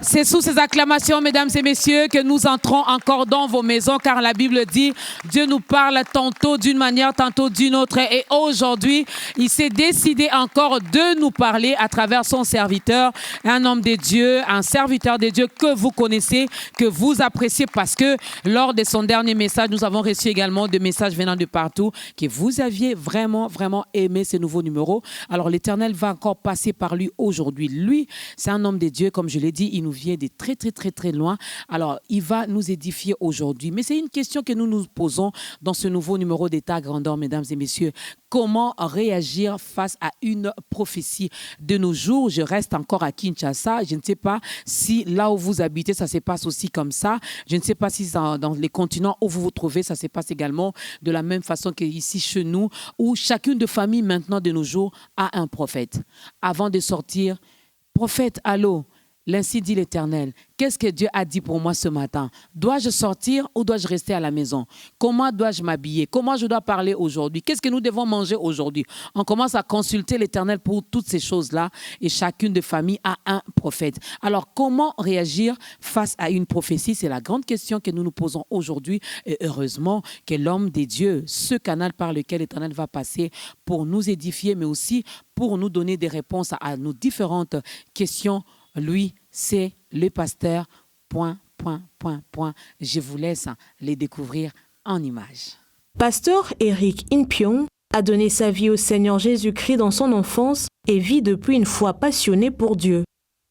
C'est sous ces acclamations, mesdames et messieurs, que nous entrons encore dans vos maisons, car la Bible dit, Dieu nous parle tantôt d'une manière, tantôt d'une autre. Et aujourd'hui, il s'est décidé encore de nous parler à travers son serviteur, un homme de Dieu, un serviteur de Dieu que vous connaissez, que vous appréciez, parce que lors de son dernier message, nous avons reçu également des messages venant de partout, que vous aviez vraiment, vraiment aimé ce nouveau numéro. Alors l'Éternel va encore passer par lui aujourd'hui. Lui, c'est un homme de Dieu, comme je l'ai dit, il nous vient de très, très, très, très loin. Alors, il va nous édifier aujourd'hui. Mais c'est une question que nous nous posons dans ce nouveau numéro d'État grandeur, mesdames et messieurs. Comment réagir face à une prophétie? De nos jours, je reste encore à Kinshasa. Je ne sais pas si là où vous habitez, ça se passe aussi comme ça. Je ne sais pas si dans les continents où vous vous trouvez, ça se passe également de la même façon qu'ici chez nous, où chacune de famille maintenant de nos jours a un prophète. Avant de sortir, prophète, allô? L'ainsi dit l'Éternel. Qu'est-ce que Dieu a dit pour moi ce matin? Dois-je sortir ou dois-je rester à la maison? Comment dois-je m'habiller? Comment je dois parler aujourd'hui? Qu'est-ce que nous devons manger aujourd'hui? On commence à consulter l'Éternel pour toutes ces choses-là et chacune des familles a un prophète. Alors, comment réagir face à une prophétie? C'est la grande question que nous nous posons aujourd'hui et heureusement que l'homme des dieux, ce canal par lequel l'Éternel va passer pour nous édifier, mais aussi pour nous donner des réponses à nos différentes questions. Lui, c'est le pasteur, ... Je vous laisse les découvrir en images. Pasteur Éric Inpion a donné sa vie au Seigneur Jésus-Christ dans son enfance et vit depuis une foi passionnée pour Dieu.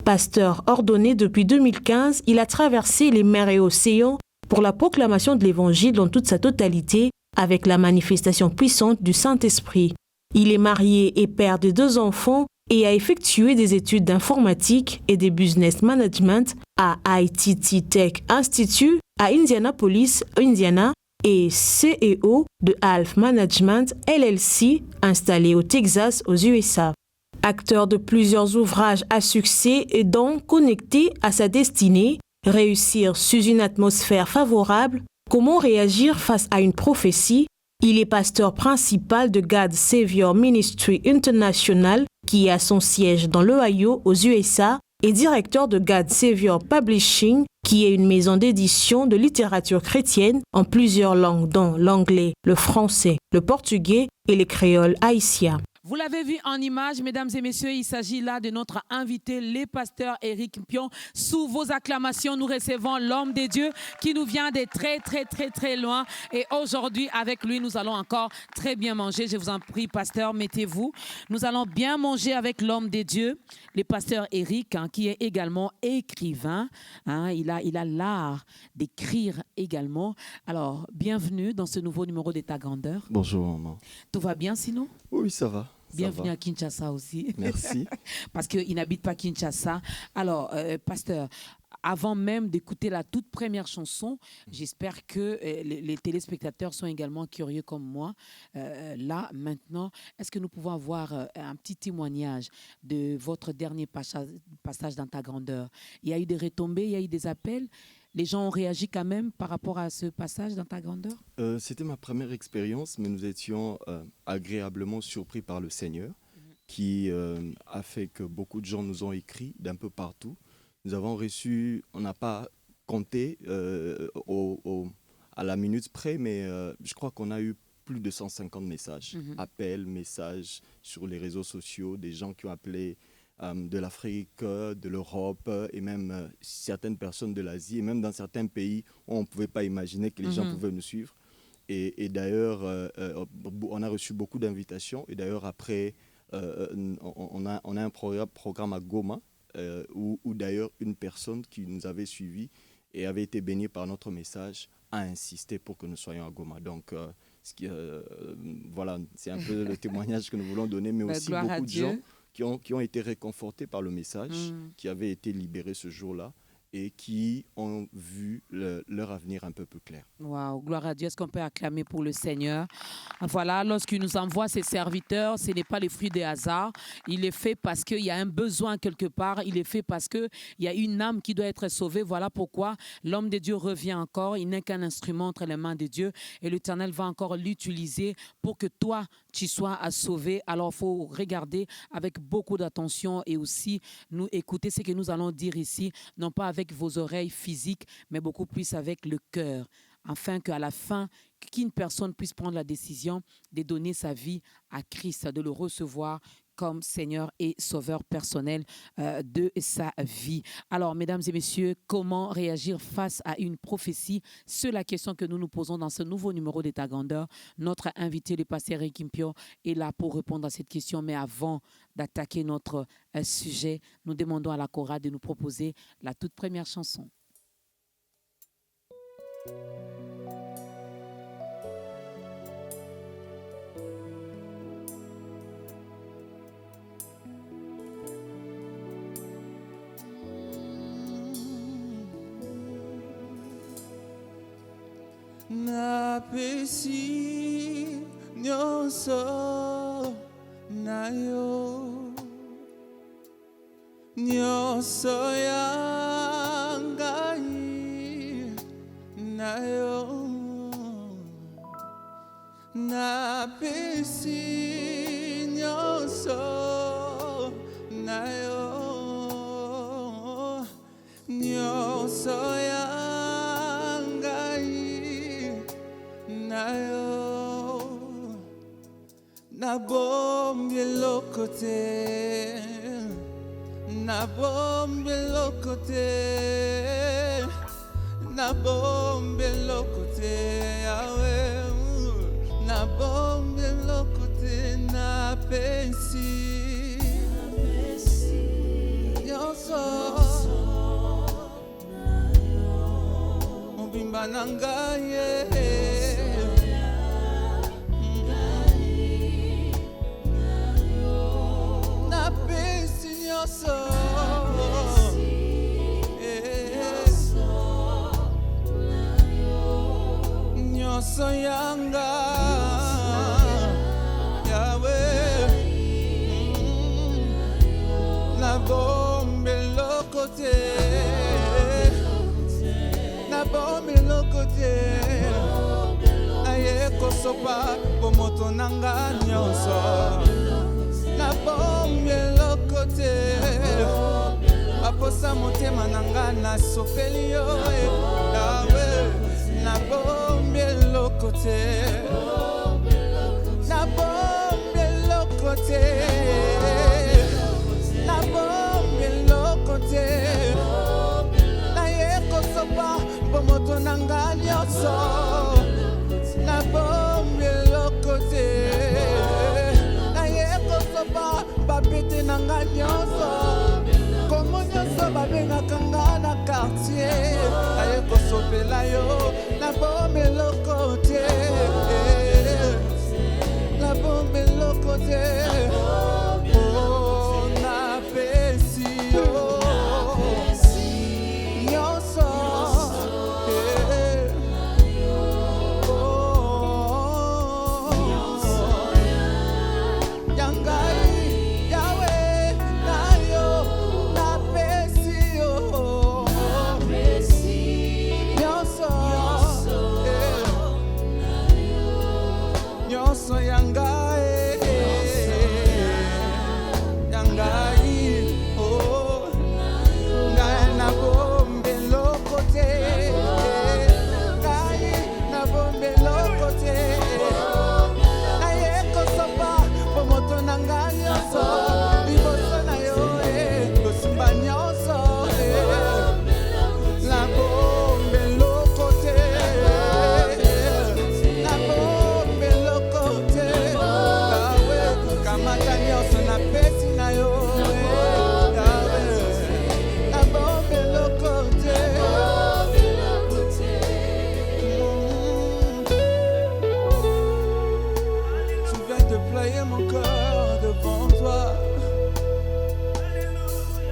Pasteur ordonné depuis 2015, il a traversé les mers et océans pour la proclamation de l'Évangile dans toute sa totalité avec la manifestation puissante du Saint-Esprit. Il est marié et père de 2 enfants et a effectué des études d'informatique et de business management à ITT Tech Institute à Indianapolis, Indiana, et CEO de Half Management LLC, installé au Texas, aux USA. Acteur de plusieurs ouvrages à succès et donc connecté à sa destinée, réussir sous une atmosphère favorable, comment réagir face à une prophétie. Il est pasteur principal de God Savior Ministry International, qui a son siège dans l'Ohio aux USA, et directeur de God Savior Publishing, qui est une maison d'édition de littérature chrétienne en plusieurs langues, dont l'anglais, le français, le portugais et les créoles haïtiens. Vous l'avez vu en image, mesdames et messieurs, il s'agit là de notre invité, le pasteur Éric Pion. Sous vos acclamations, nous recevons l'homme de Dieu qui nous vient de très, très, très, très loin. Et aujourd'hui, avec lui, nous allons encore très bien manger. Je vous en prie, pasteur, mettez-vous. Nous allons bien manger avec l'homme de Dieu, le pasteur Éric, qui est également écrivain. Il a l'art d'écrire également. Alors, bienvenue dans ce nouveau numéro d'État grandeur. Bonjour, maman. Tout va bien sinon? Oui, ça va. Bienvenue à Kinshasa aussi. Merci. Parce qu'il n'habite pas Kinshasa. Alors, pasteur, avant même d'écouter la toute première chanson, j'espère que les téléspectateurs sont également curieux comme moi. Là, maintenant, est-ce que nous pouvons avoir un petit témoignage de votre dernier passage dans ta grandeur? Il y a eu des retombées, il y a eu des appels. Les gens ont réagi quand même par rapport à ce passage dans ta grandeur? C'était ma première expérience, mais nous étions agréablement surpris par le Seigneur, qui a fait que beaucoup de gens nous ont écrit d'un peu partout. Nous avons reçu, on n'a pas compté à la minute près, mais je crois qu'on a eu plus de 150 messages, appels, messages sur les réseaux sociaux, des gens qui ont appelé de l'Afrique, de l'Europe et même certaines personnes de l'Asie et même dans certains pays où on ne pouvait pas imaginer que les gens pouvaient nous suivre. Et d'ailleurs, on a reçu beaucoup d'invitations et d'ailleurs après, on a un programme à Goma où d'ailleurs une personne qui nous avait suivis et avait été bénie par notre message a insisté pour que nous soyons à Goma. Donc, voilà, c'est un peu le témoignage que nous voulons donner, mais aussi beaucoup de gens qui ont été réconfortés par le message, qui avait été libéré ce jour-là et qui ont vu leur avenir un peu plus clair. Wow, gloire à Dieu. Est-ce qu'on peut acclamer pour le Seigneur? Voilà, lorsqu'il nous envoie ses serviteurs, ce n'est pas le fruit des hasards. Il est fait parce qu'il y a un besoin quelque part. Il est fait parce qu'il y a une âme qui doit être sauvée. Voilà pourquoi l'homme de Dieu revient encore. Il n'est qu'un instrument entre les mains de Dieu. Et l'Éternel va encore l'utiliser pour que toi, tu sois sauvé. Alors, il faut regarder avec beaucoup d'attention et aussi nous écouter ce que nous allons dire ici, non pas avec vos oreilles physiques, mais beaucoup plus avec le cœur, afin qu'à la fin, qu'une personne puisse prendre la décision de donner sa vie à Christ, de le recevoir comme Seigneur et Sauveur personnel de sa vie. Alors, mesdames et messieurs, comment réagir face à une prophétie? C'est la question que nous nous posons dans ce nouveau numéro d'État Grandeur. Notre invité, le pasteur Eric Impio, est là pour répondre à cette question. Mais avant d'attaquer notre sujet, nous demandons à la chorale de nous proposer la toute première chanson. Napesi nyonso nayo nyonso ya ngai nayo napesi nyonso nayo nyonso ya na bombe lokote na bombe lokote na bombe lokote yawe na bombe lokote na pesi nyonso mobimba na ngai nyonso yanga yawe na bombe lokote na bombe lokote aye kosopa bomoto nanga nyonso na bombe lokote aposa motema nanga na sopeli yo yawe na bombe lokote na bombe lokote na bombe lokote na ye kosopa bomoto nanga nyonso na bombe lokote na ye kosopa babete nanga nyonso komo nyonso babengaka nga na quartier aye kosopela yo na bombe lokote na bombe lokote oh na pesi yo nyonso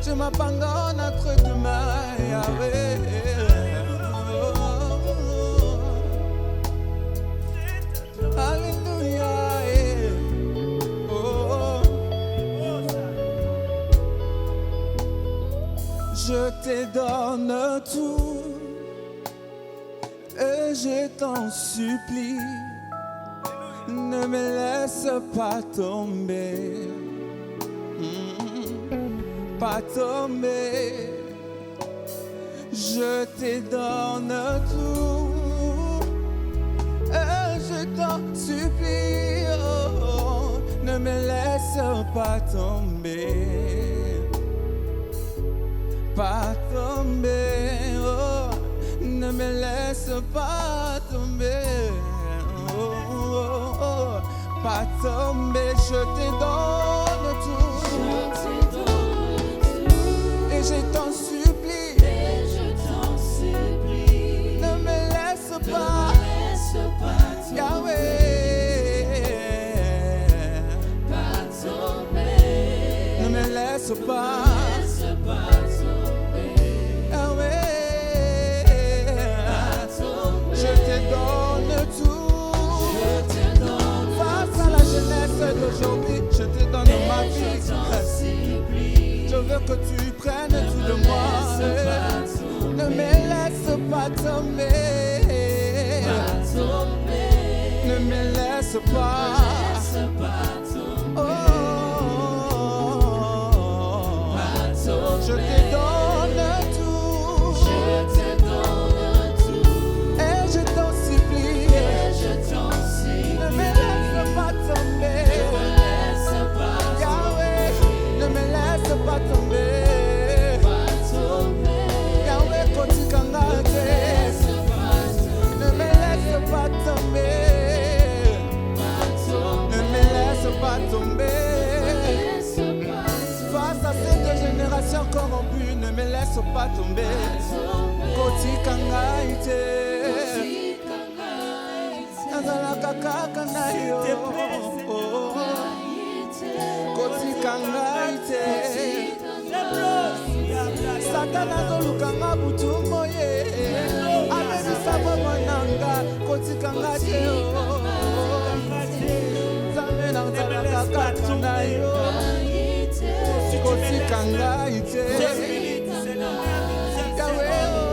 Tu m'appangas entre tes mains, Yahweh. Alléluia. Oh. Je te donne tout et je t'en supplie, ne me laisse pas tomber, pas tomber. Je te donne tout et je t'en supplie, oh, ne me laisse pas tomber, pas tomber, oh, ne me laisse pas tomber, oh, oh, oh, pas tomber. Je te donne tout, et je t'en supplie, ne me laisse pas, Yahweh, ne me laisse pas, Yahweh, je te donne tout, face à la jeunesse d'aujourd'hui, je te donne ma vie, je veux que tu prennes tout de moi, ne me laisse pas tomber, ne me laisse pas, oh, je te donne tout, et je t'en supplie, ne me laisse pas tomber, Yahweh, ne me laisse pas tomber, Yahweh, kotikangate, ne me laisse pas tomber, ne me laisse pas tomber, face à cette génération corrompue, ne me laisse pas tomber, kotikangaite, nazalaka kaka na yo, kotikangaite, Satan azolukanga butu moye, amebisa bomonanga, kotikangate yo, Nzambe nazalaka kaka na yo, kotikangaite, Yahweh, oh.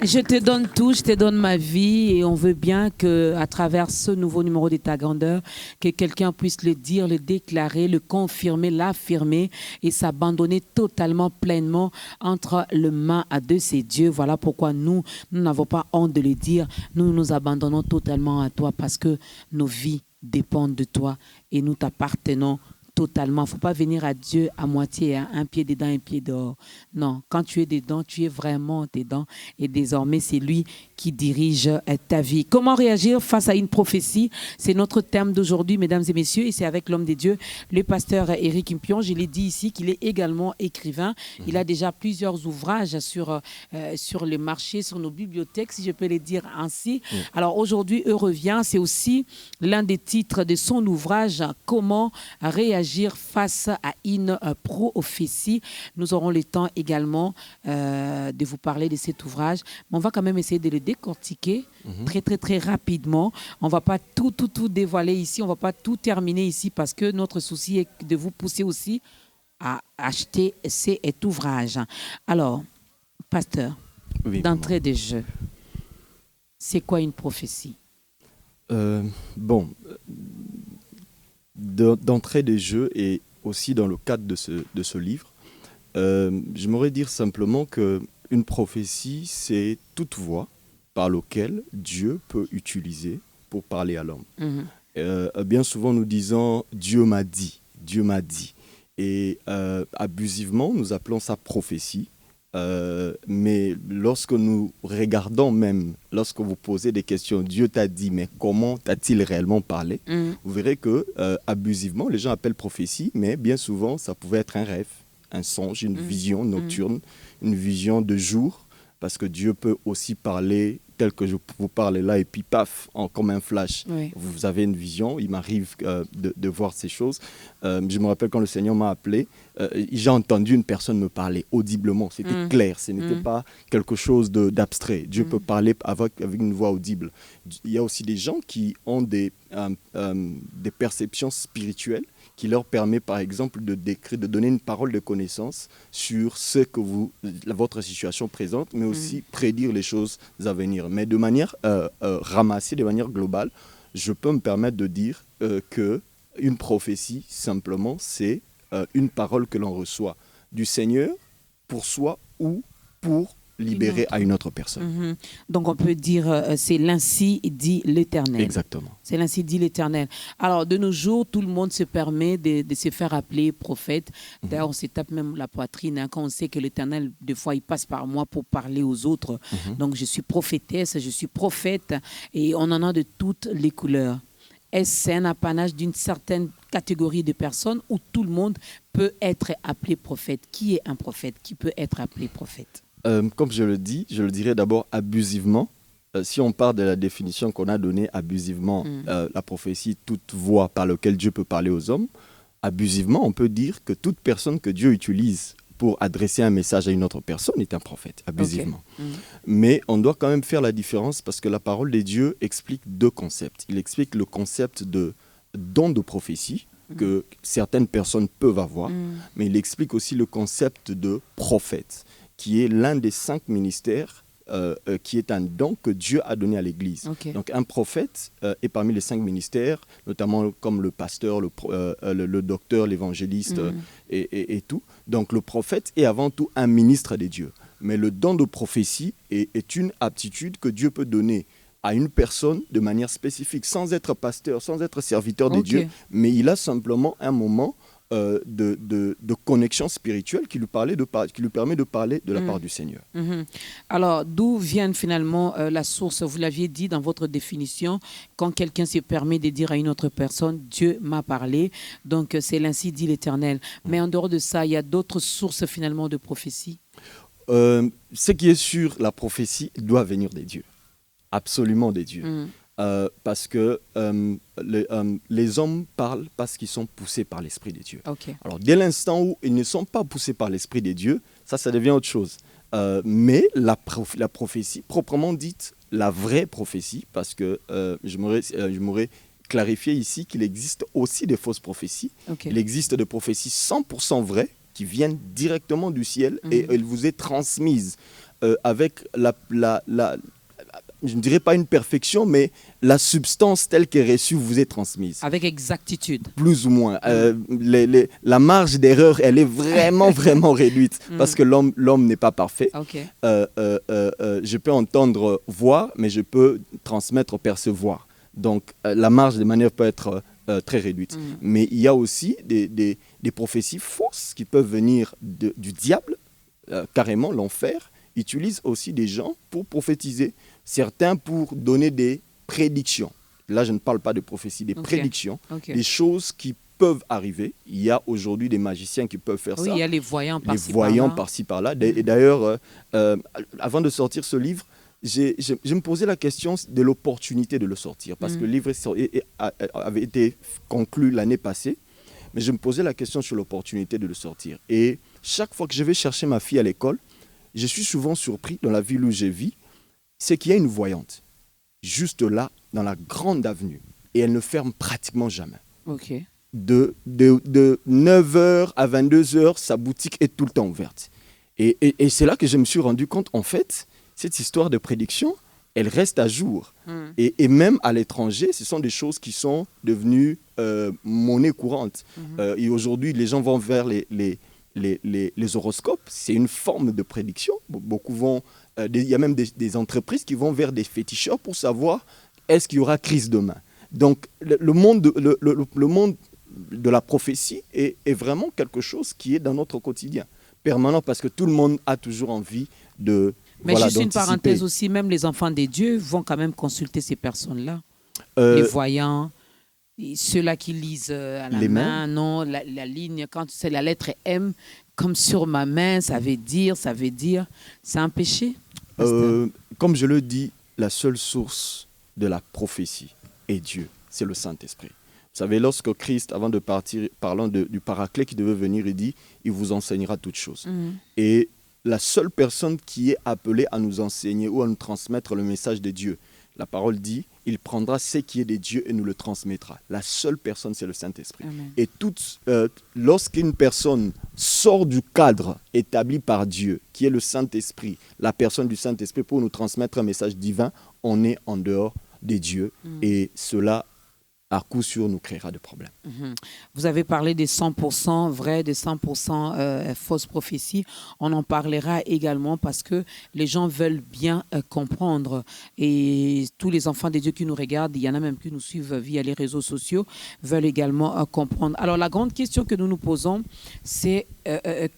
Je te donne tout, je te donne ma vie et on veut bien que, à travers ce nouveau numéro de ta grandeur, que quelqu'un puisse le dire, le déclarer, le confirmer, l'affirmer et s'abandonner totalement, pleinement entre les mains de ces dieux. Voilà pourquoi nous n'avons pas honte de le dire. Nous nous abandonnons totalement à toi parce que nos vies dépendent de toi et nous t'appartenons totalement. Il ne faut pas venir à Dieu à moitié, hein, un pied dedans, un pied dehors. Non, quand tu es dedans, tu es vraiment dedans. Et désormais, c'est lui qui dirige ta vie. Comment réagir face à une prophétie? C'est notre thème d'aujourd'hui, mesdames et messieurs. Et c'est avec l'homme de Dieu, le pasteur Éric Impion. Je l'ai dit ici qu'il est également écrivain. Il a déjà plusieurs ouvrages sur les marchés, sur nos bibliothèques, si je peux les dire ainsi. Alors aujourd'hui, Eux revient. C'est aussi l'un des titres de son ouvrage, Comment réagir face à une prophétie. Nous aurons le temps également de vous parler de cet ouvrage, mais on va quand même essayer de le décortiquer très rapidement. On ne va pas tout dévoiler ici, on ne va pas tout terminer ici parce que notre souci est de vous pousser aussi à acheter cet ouvrage. Alors, pasteur, d'entrée de jeu, c'est quoi une prophétie? D'entrée de jeu et aussi dans le cadre de ce livre, j'aimerais dire simplement qu'une prophétie, c'est toute voix par laquelle Dieu peut utiliser pour parler à l'homme. Bien souvent, nous disons « Dieu m'a dit ». Et abusivement, nous appelons ça prophétie. Mais lorsque nous regardons même, lorsque vous posez des questions, Dieu t'a dit, mais comment t'a-t-il réellement parlé? Vous verrez que abusivement, les gens appellent prophétie, mais bien souvent, ça pouvait être un rêve, un songe, une vision nocturne, une vision de jour, parce que Dieu peut aussi parler tel que je vous parle là, et puis paf, comme un flash. Oui. Vous avez une vision, il m'arrive de voir ces choses. Je me rappelle quand le Seigneur m'a appelé, j'ai entendu une personne me parler audiblement, c'était clair, ce n'était pas quelque chose d'abstrait. Dieu peut parler avec une voix audible. Il y a aussi des gens qui ont des perceptions spirituelles qui leur permet par exemple de donner une parole de connaissance sur ce que votre situation présente, mais aussi prédire les choses à venir. Mais de manière ramassée, de manière globale, je peux me permettre de dire qu'une prophétie, simplement, c'est une parole que l'on reçoit du Seigneur pour soi ou pour libérer à une autre personne. Donc on peut dire c'est l'ainsi dit l'Éternel. Exactement. C'est l'ainsi dit l'Éternel. Alors de nos jours, tout le monde se permet de se faire appeler prophète. D'ailleurs, on se tape même la poitrine quand on sait que l'Éternel, des fois, il passe par moi pour parler aux autres. Donc je suis prophétesse, je suis prophète, et on en a de toutes les couleurs. Est-ce un apanage d'une certaine catégorie de personnes où tout le monde peut être appelé prophète? Qui est un prophète? Qui peut être appelé prophète? Comme je le dirais d'abord abusivement. Si on part de la définition qu'on a donnée abusivement, la prophétie, toute voix par laquelle Dieu peut parler aux hommes, abusivement, on peut dire que toute personne que Dieu utilise pour adresser un message à une autre personne est un prophète, abusivement. Mais on doit quand même faire la différence parce que la parole de Dieu explique deux concepts. Il explique le concept de don de prophétie que certaines personnes peuvent avoir, mais il explique aussi le concept de prophète, qui est l'un des 5 ministères, qui est un don que Dieu a donné à l'Église. Donc un prophète est parmi les 5 ministères, notamment comme le pasteur, le docteur, l'évangéliste et tout. Donc le prophète est avant tout un ministre de Dieu. Mais le don de prophétie est une aptitude que Dieu peut donner à une personne de manière spécifique, sans être pasteur, sans être serviteur de Dieu, mais il a simplement un moment de connexion spirituelle qui lui permet de parler de la part du Seigneur. Alors, d'où vient finalement la source? Vous l'aviez dit dans votre définition, quand quelqu'un se permet de dire à une autre personne, Dieu m'a parlé, donc c'est l'ainsi dit l'Éternel. Mais en dehors de ça, il y a d'autres sources finalement de prophétie? Ce qui est sûr, la prophétie doit venir des dieux, absolument des dieux. Parce que les hommes parlent parce qu'ils sont poussés par l'Esprit de Dieu. Alors, dès l'instant où ils ne sont pas poussés par l'Esprit de Dieu, ça devient autre chose. Mais la prophétie, proprement dite, la vraie prophétie, parce que je m'aurais clarifié ici qu'il existe aussi des fausses prophéties. Il existe des prophéties 100% vraies qui viennent directement du ciel et elles vous est transmise avec je ne dirais pas une perfection, mais la substance telle qu'elle est reçue vous est transmise. Avec exactitude. Plus ou moins. La marge d'erreur, elle est vraiment, vraiment réduite parce que l'homme n'est pas parfait. Je peux entendre voir, mais je peux transmettre percevoir. Donc, la marge de manière peut être très réduite. Mais il y a aussi des prophéties fausses qui peuvent venir du diable, carrément l'enfer utilise aussi des gens pour prophétiser. Certains pour donner des prédictions. Là, je ne parle pas de prophétie, des prédictions, des choses qui peuvent arriver. Il y a aujourd'hui des magiciens qui peuvent faire ça. Oui, il y a les voyants par-ci, les voyants par-ci, par-là. Et d'ailleurs, avant de sortir ce livre, je me posais la question de l'opportunité de le sortir. Parce que le livre avait été conclu l'année passée. Mais je me posais la question sur l'opportunité de le sortir. Et chaque fois que je vais chercher ma fille à l'école, je suis souvent surpris dans la ville où je vis, c'est qu'il y a une voyante, juste là, dans la grande avenue. Et elle ne ferme pratiquement jamais. De 9h à 22h, sa boutique est tout le temps ouverte. Et c'est là que je me suis rendu compte, en fait, cette histoire de prédiction, elle reste à jour. Et même à l'étranger, ce sont des choses qui sont devenues monnaie courante. Et aujourd'hui, les gens vont vers les horoscopes. C'est une forme de prédiction. Beaucoup vont... Il y a même des entreprises qui vont vers des féticheurs pour savoir est-ce qu'il y aura crise demain. Donc, le monde de la prophétie est vraiment quelque chose qui est dans notre quotidien, permanent, parce que tout le monde a toujours envie de... Mais juste une parenthèse aussi, même les enfants des dieux vont quand même consulter ces personnes-là. Les voyants, ceux-là qui lisent à la main, non, la ligne, quand c'est la lettre M, comme sur ma main, ça veut dire, c'est un péché? Comme je le dis, la seule source de la prophétie est Dieu, c'est le Saint-Esprit. Vous savez, lorsque Christ, avant de partir, parlant du Paraclet qui devait venir, il dit « Il vous enseignera toutes choses ». Et la seule personne qui est appelée à nous enseigner ou à nous transmettre le message de Dieu, la parole dit « Il prendra ce qui est de Dieu et nous le transmettra ». La seule personne, c'est le Saint-Esprit. Et lorsqu'une personne sort du cadre établi par Dieu, qui est le Saint-Esprit, la personne du Saint-Esprit, pour nous transmettre un message divin, on est en dehors des dieux. Et cela, à coup sûr, nous créera des problèmes. Vous avez parlé des 100% vrais, des 100% fausses prophéties. On en parlera également parce que les gens veulent bien comprendre. Et tous les enfants de Dieu qui nous regardent, il y en a même qui nous suivent via les réseaux sociaux, veulent également comprendre. Alors, la grande question que nous nous posons, c'est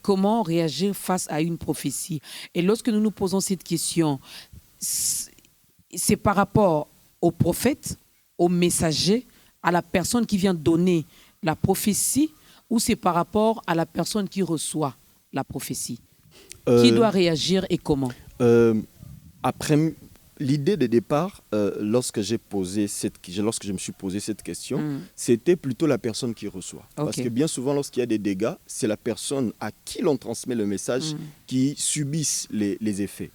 comment réagir face à une prophétie. Et lorsque nous nous posons cette question, c'est par rapport au prophète, au messager, à la personne qui vient donner la prophétie, ou c'est par rapport à la personne qui reçoit la prophétie? Qui doit réagir et comment? Après l'idée de départ, lorsque je me suis posé cette question, c'était plutôt la personne qui reçoit. Parce que bien souvent, lorsqu'il y a des dégâts, c'est la personne à qui l'on transmet le message qui subissent les effets.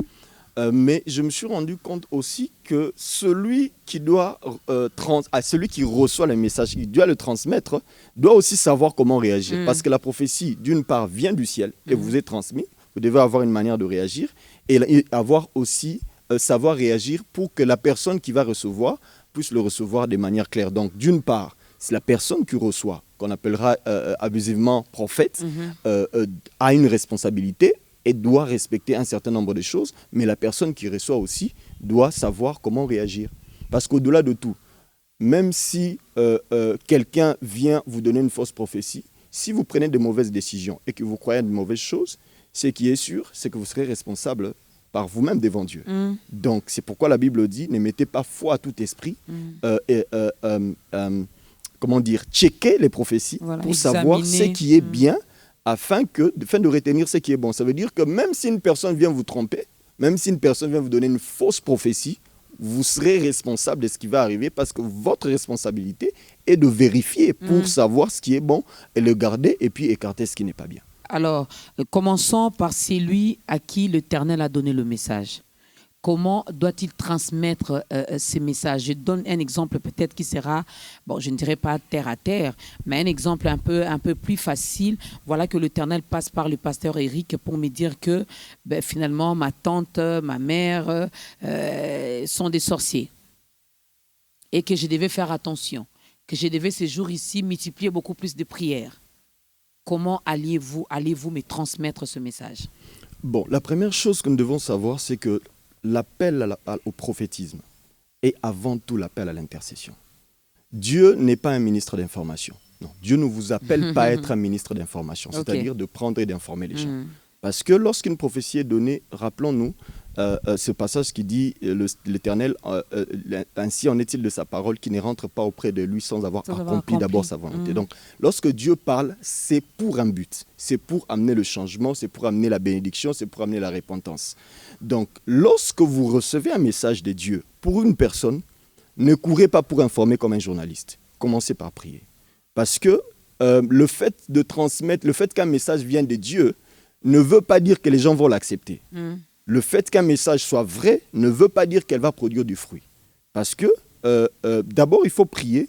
Mais je me suis rendu compte aussi que celui qui reçoit le message, qui doit le transmettre, doit aussi savoir comment réagir. Parce que la prophétie, d'une part, vient du ciel et vous est transmise. Vous devez avoir une manière de réagir et avoir aussi savoir réagir pour que la personne qui va recevoir puisse le recevoir de manière claire. Donc, d'une part, c'est la personne qui reçoit, qu'on appellera abusivement prophète, a une responsabilité et doit respecter un certain nombre de choses, mais la personne qui reçoit aussi doit savoir comment réagir. Parce qu'au-delà de tout, même si quelqu'un vient vous donner une fausse prophétie, si vous prenez de mauvaises décisions et que vous croyez à de mauvaises choses, ce qui est sûr, c'est que vous serez responsable par vous-même devant Dieu. Donc, c'est pourquoi la Bible dit, ne mettez pas foi à tout esprit, checker les prophéties pour savoir ce qui est bien, afin de retenir ce qui est bon. Ça veut dire que même si une personne vient vous tromper, même si une personne vient vous donner une fausse prophétie, vous serez responsable de ce qui va arriver parce que votre responsabilité est de vérifier pour savoir ce qui est bon et le garder et puis écarter ce qui n'est pas bien. Alors, commençons par celui à qui l'Éternel a donné le message. Comment doit-il transmettre ces messages? Je donne un exemple peut-être qui sera, bon, je ne dirais pas terre à terre, mais un exemple un peu plus facile. Voilà que l'Éternel passe par le pasteur Eric pour me dire que finalement, ma tante, ma mère sont des sorciers et que je devais faire attention, que je devais ces jours ici multiplier beaucoup plus de prières. Comment allez-vous me transmettre ce message? Bon, la première chose que nous devons savoir, c'est que l'appel au prophétisme est avant tout l'appel à l'intercession. Dieu n'est pas un ministre d'information. Non, Dieu ne vous appelle pas à être un ministre d'information, c'est-à-dire de prendre et d'informer les gens. Parce que lorsqu'une prophétie est donnée, rappelons-nous ce passage qui dit l'Éternel, ainsi en est-il de sa parole qui ne rentre pas auprès de lui sans avoir accompli d'abord sa volonté. Donc, lorsque Dieu parle, c'est pour un but. C'est pour amener le changement, c'est pour amener la bénédiction, c'est pour amener la repentance. Donc, lorsque vous recevez un message de Dieu pour une personne, ne courez pas pour informer comme un journaliste. Commencez par prier. Parce que le fait de transmettre, le fait qu'un message vienne de Dieu ne veut pas dire que les gens vont l'accepter. Le fait qu'un message soit vrai ne veut pas dire qu'elle va produire du fruit. Parce que d'abord, il faut prier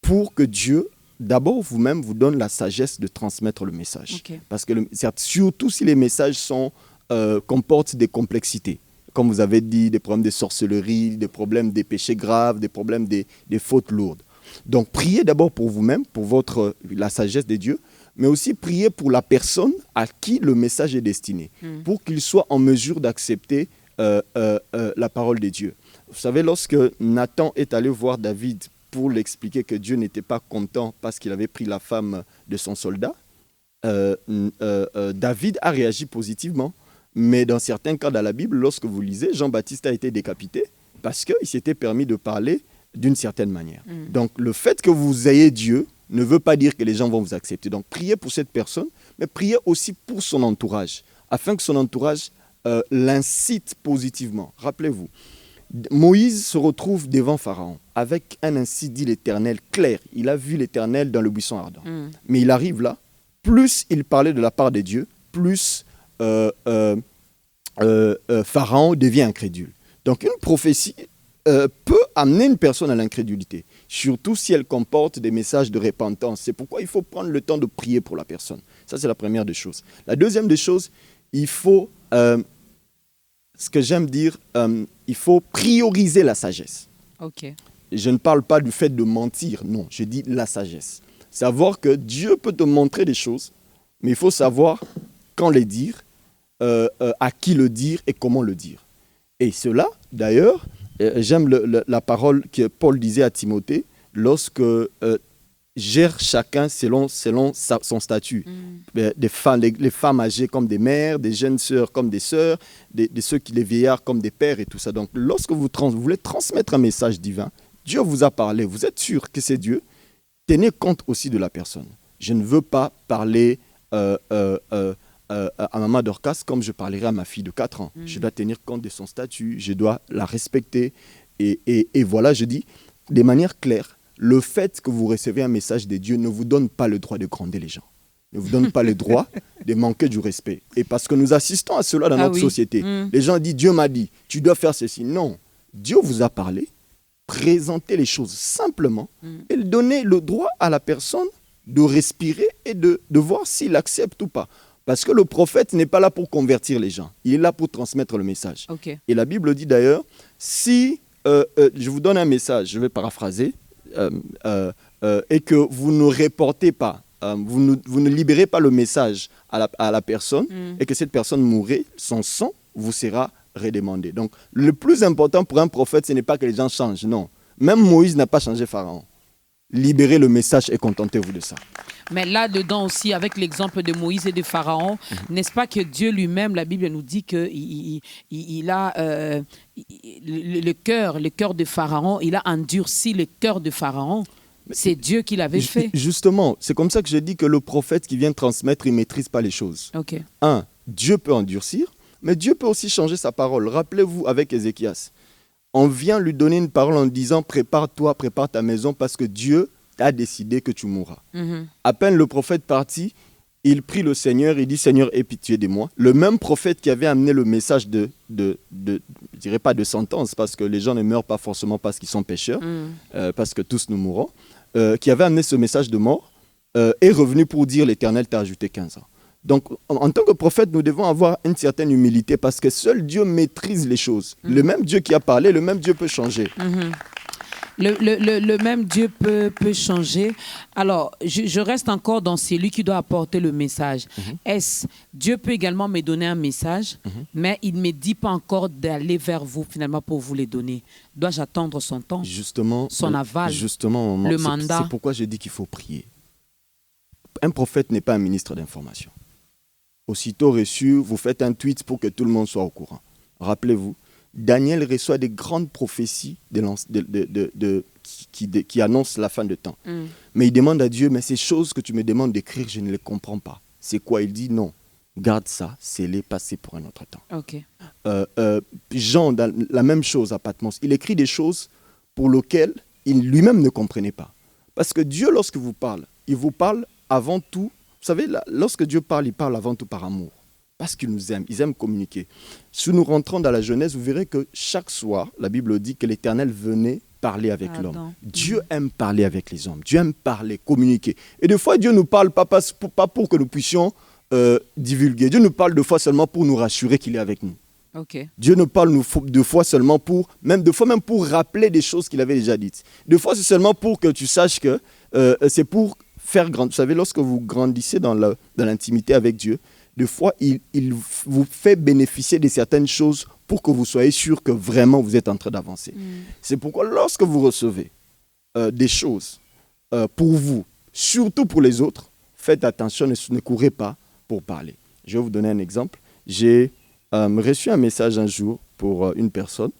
pour que Dieu, d'abord vous-même, vous donne la sagesse de transmettre le message. Parce que surtout si les messages comportent des complexités. Comme vous avez dit, des problèmes de sorcellerie, des problèmes des péchés graves, des problèmes des fautes lourdes. Donc, priez d'abord pour vous-même, pour la sagesse de Dieu, mais aussi priez pour la personne à qui le message est destiné, pour qu'il soit en mesure d'accepter la parole de Dieu. Vous savez, lorsque Nathan est allé voir David pour l'expliquer que Dieu n'était pas content parce qu'il avait pris la femme de son soldat, David a réagi positivement. Mais dans certains cas dans la Bible, lorsque vous lisez, Jean-Baptiste a été décapité parce qu'il s'était permis de parler d'une certaine manière. Donc, le fait que vous ayez Dieu ne veut pas dire que les gens vont vous accepter. Donc, priez pour cette personne, mais priez aussi pour son entourage, afin que son entourage l'incite positivement. Rappelez-vous, Moïse se retrouve devant Pharaon avec un ainsi dit l'Éternel clair. Il a vu l'Éternel dans le buisson ardent. Mais il arrive là, plus il parlait de la part de Dieu, plus Pharaon devient incrédule. Donc une prophétie peut amener une personne à l'incrédulité, surtout si elle comporte des messages de repentance. C'est pourquoi il faut prendre le temps de prier pour la personne. Ça, c'est la première des choses. La deuxième des choses, il faut, ce que j'aime dire, il faut prioriser la sagesse. OK. Je ne parle pas du fait de mentir, non, je dis la sagesse. Savoir que Dieu peut te montrer des choses, mais il faut savoir quand les dire, à qui le dire et comment le dire. Et cela, d'ailleurs, j'aime la parole que Paul disait à Timothée, lorsque gère chacun selon son statut. Les femmes âgées comme des mères, des jeunes sœurs comme des sœurs, les vieillards comme des pères et tout ça. Donc, lorsque vous voulez transmettre un message divin, Dieu vous a parlé, vous êtes sûr que c'est Dieu, tenez compte aussi de la personne. Je ne veux pas parler à Maman Dorcas comme je parlerai à ma fille de 4 ans. Je dois tenir compte de son statut, je dois la respecter. Et voilà, je dis, de manière claire, le fait que vous recevez un message de Dieu ne vous donne pas le droit de gronder les gens. Ne vous donne pas le droit de manquer du respect. Et parce que nous assistons à cela dans notre société. Les gens disent, Dieu m'a dit, tu dois faire ceci. Non, Dieu vous a parlé, présentez les choses simplement et donner le droit à la personne de respirer et de voir s'il accepte ou pas. Parce que le prophète n'est pas là pour convertir les gens. Il est là pour transmettre le message. Okay. Et la Bible dit d'ailleurs, si je vous donne un message, je vais paraphraser, et que vous ne reportez pas, vous ne libérez pas le message à la personne et que cette personne mourrait, son sang vous sera redemandé. Donc, le plus important pour un prophète, ce n'est pas que les gens changent, non. Même Moïse n'a pas changé Pharaon. Libérez le message et contentez-vous de ça. Mais là-dedans aussi, avec l'exemple de Moïse et de Pharaon, n'est-ce pas que Dieu lui-même, la Bible nous dit qu'il a le cœur de Pharaon, il a endurci le cœur de Pharaon. C'est Dieu qui l'avait fait. Justement, c'est comme ça que je dis que le prophète qui vient transmettre, il ne maîtrise pas les choses. Okay. Dieu peut endurcir, mais Dieu peut aussi changer sa parole. Rappelez-vous avec Ézéchias, on vient lui donner une parole en disant « Prépare-toi, prépare ta maison parce que Dieu a décidé que tu mourras. » À peine le prophète parti, il prie le Seigneur, il dit « Seigneur, aie pitié de moi. » Le même prophète qui avait amené le message je dirais pas de sentence, parce que les gens ne meurent pas forcément parce qu'ils sont pécheurs, parce que tous nous mourrons, qui avait amené ce message de mort, est revenu pour dire « L'Éternel t'a ajouté 15 ans. » Donc, en tant que prophète, nous devons avoir une certaine humilité parce que seul Dieu maîtrise les choses. Le même Dieu qui a parlé, le même Dieu peut changer. Le même Dieu peut changer. Alors, je reste encore dans celui qui doit apporter le message. Dieu peut également me donner un message, mais il ne me dit pas encore d'aller vers vous finalement pour vous les donner. Dois-je attendre son temps, son aval, le mandat? C'est pourquoi je dis qu'il faut prier. Un prophète n'est pas un ministre d'information. Aussitôt reçu, vous faites un tweet pour que tout le monde soit au courant. Rappelez-vous, Daniel reçoit des grandes prophéties qui annoncent la fin de temps. Mais il demande à Dieu, mais ces choses que tu me demandes d'écrire, je ne les comprends pas. C'est quoi? Il dit non, garde ça, c'est les passer pour un autre temps. Okay. Jean, la même chose à Patmos. Il écrit des choses pour lesquelles il lui-même ne comprenait pas. Parce que Dieu, lorsque il vous parle avant tout. Vous savez, lorsque Dieu parle, il parle avant tout par amour. Parce qu'il nous aime, ils aiment communiquer. Si nous rentrons dans la Genèse, vous verrez que chaque soir, la Bible dit que l'Éternel venait parler avec l'homme. Dieu aime parler avec les hommes. Dieu aime parler, communiquer. Et des fois, Dieu ne nous parle pas pour que nous puissions divulguer. Dieu nous parle de fois seulement pour nous rassurer qu'il est avec nous. Okay. Dieu nous parle de fois seulement pour rappeler des choses qu'il avait déjà dites. Des fois, c'est seulement pour que tu saches que c'est pour faire grand. Vous savez, lorsque vous grandissez dans l'intimité avec Dieu, des fois, il vous fait bénéficier de certaines choses pour que vous soyez sûr que vraiment vous êtes en train d'avancer. C'est pourquoi lorsque vous recevez des choses pour vous, surtout pour les autres, faites attention, ne courez pas pour parler. Je vais vous donner un exemple. J'ai reçu un message un jour pour une personne.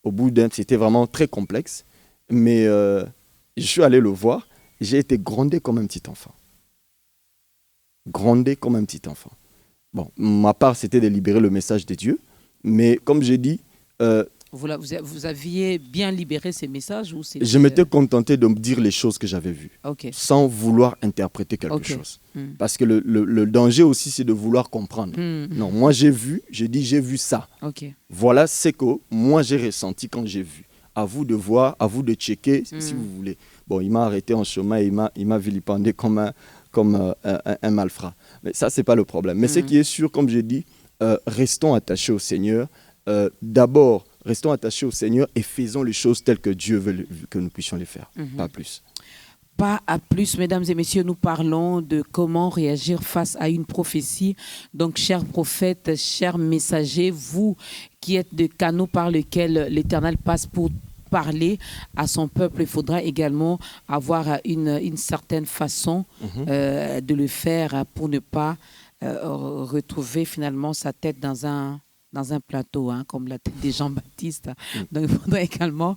Au bout c'était vraiment très complexe, mais je suis allé le voir. J'ai été grondé comme un petit enfant. Grondé comme un petit enfant. Bon, ma part, c'était de libérer le message de Dieu. Mais comme j'ai dit, vous aviez bien libéré ces messages ou c'est... je m'étais contenté de me dire les choses que j'avais vues, Ok. sans vouloir interpréter quelque Ok. chose. Parce que le danger aussi, c'est de vouloir comprendre. Non, moi j'ai vu, j'ai vu ça. Ok. Voilà ce que moi j'ai ressenti quand j'ai vu. À vous de voir, à vous de checker si vous voulez. Bon, il m'a arrêté en chemin, il m'a vilipendé comme un malfrat. Mais ça, c'est pas le problème. Mais ce qui est sûr, comme j'ai dit, restons attachés au Seigneur. D'abord, restons attachés au Seigneur et faisons les choses telles que Dieu veut que nous puissions les faire. Pas plus. Pas à plus, mesdames et messieurs, nous parlons de comment réagir face à une prophétie. Donc, chers prophètes, chers messagers, vous qui êtes des canaux par lesquels l'Éternel passe pour parler à son peuple, il faudra également avoir une certaine façon de le faire pour ne pas retrouver finalement sa tête dans un plateau, comme la tête de Jean-Baptiste. Donc, il faudrait également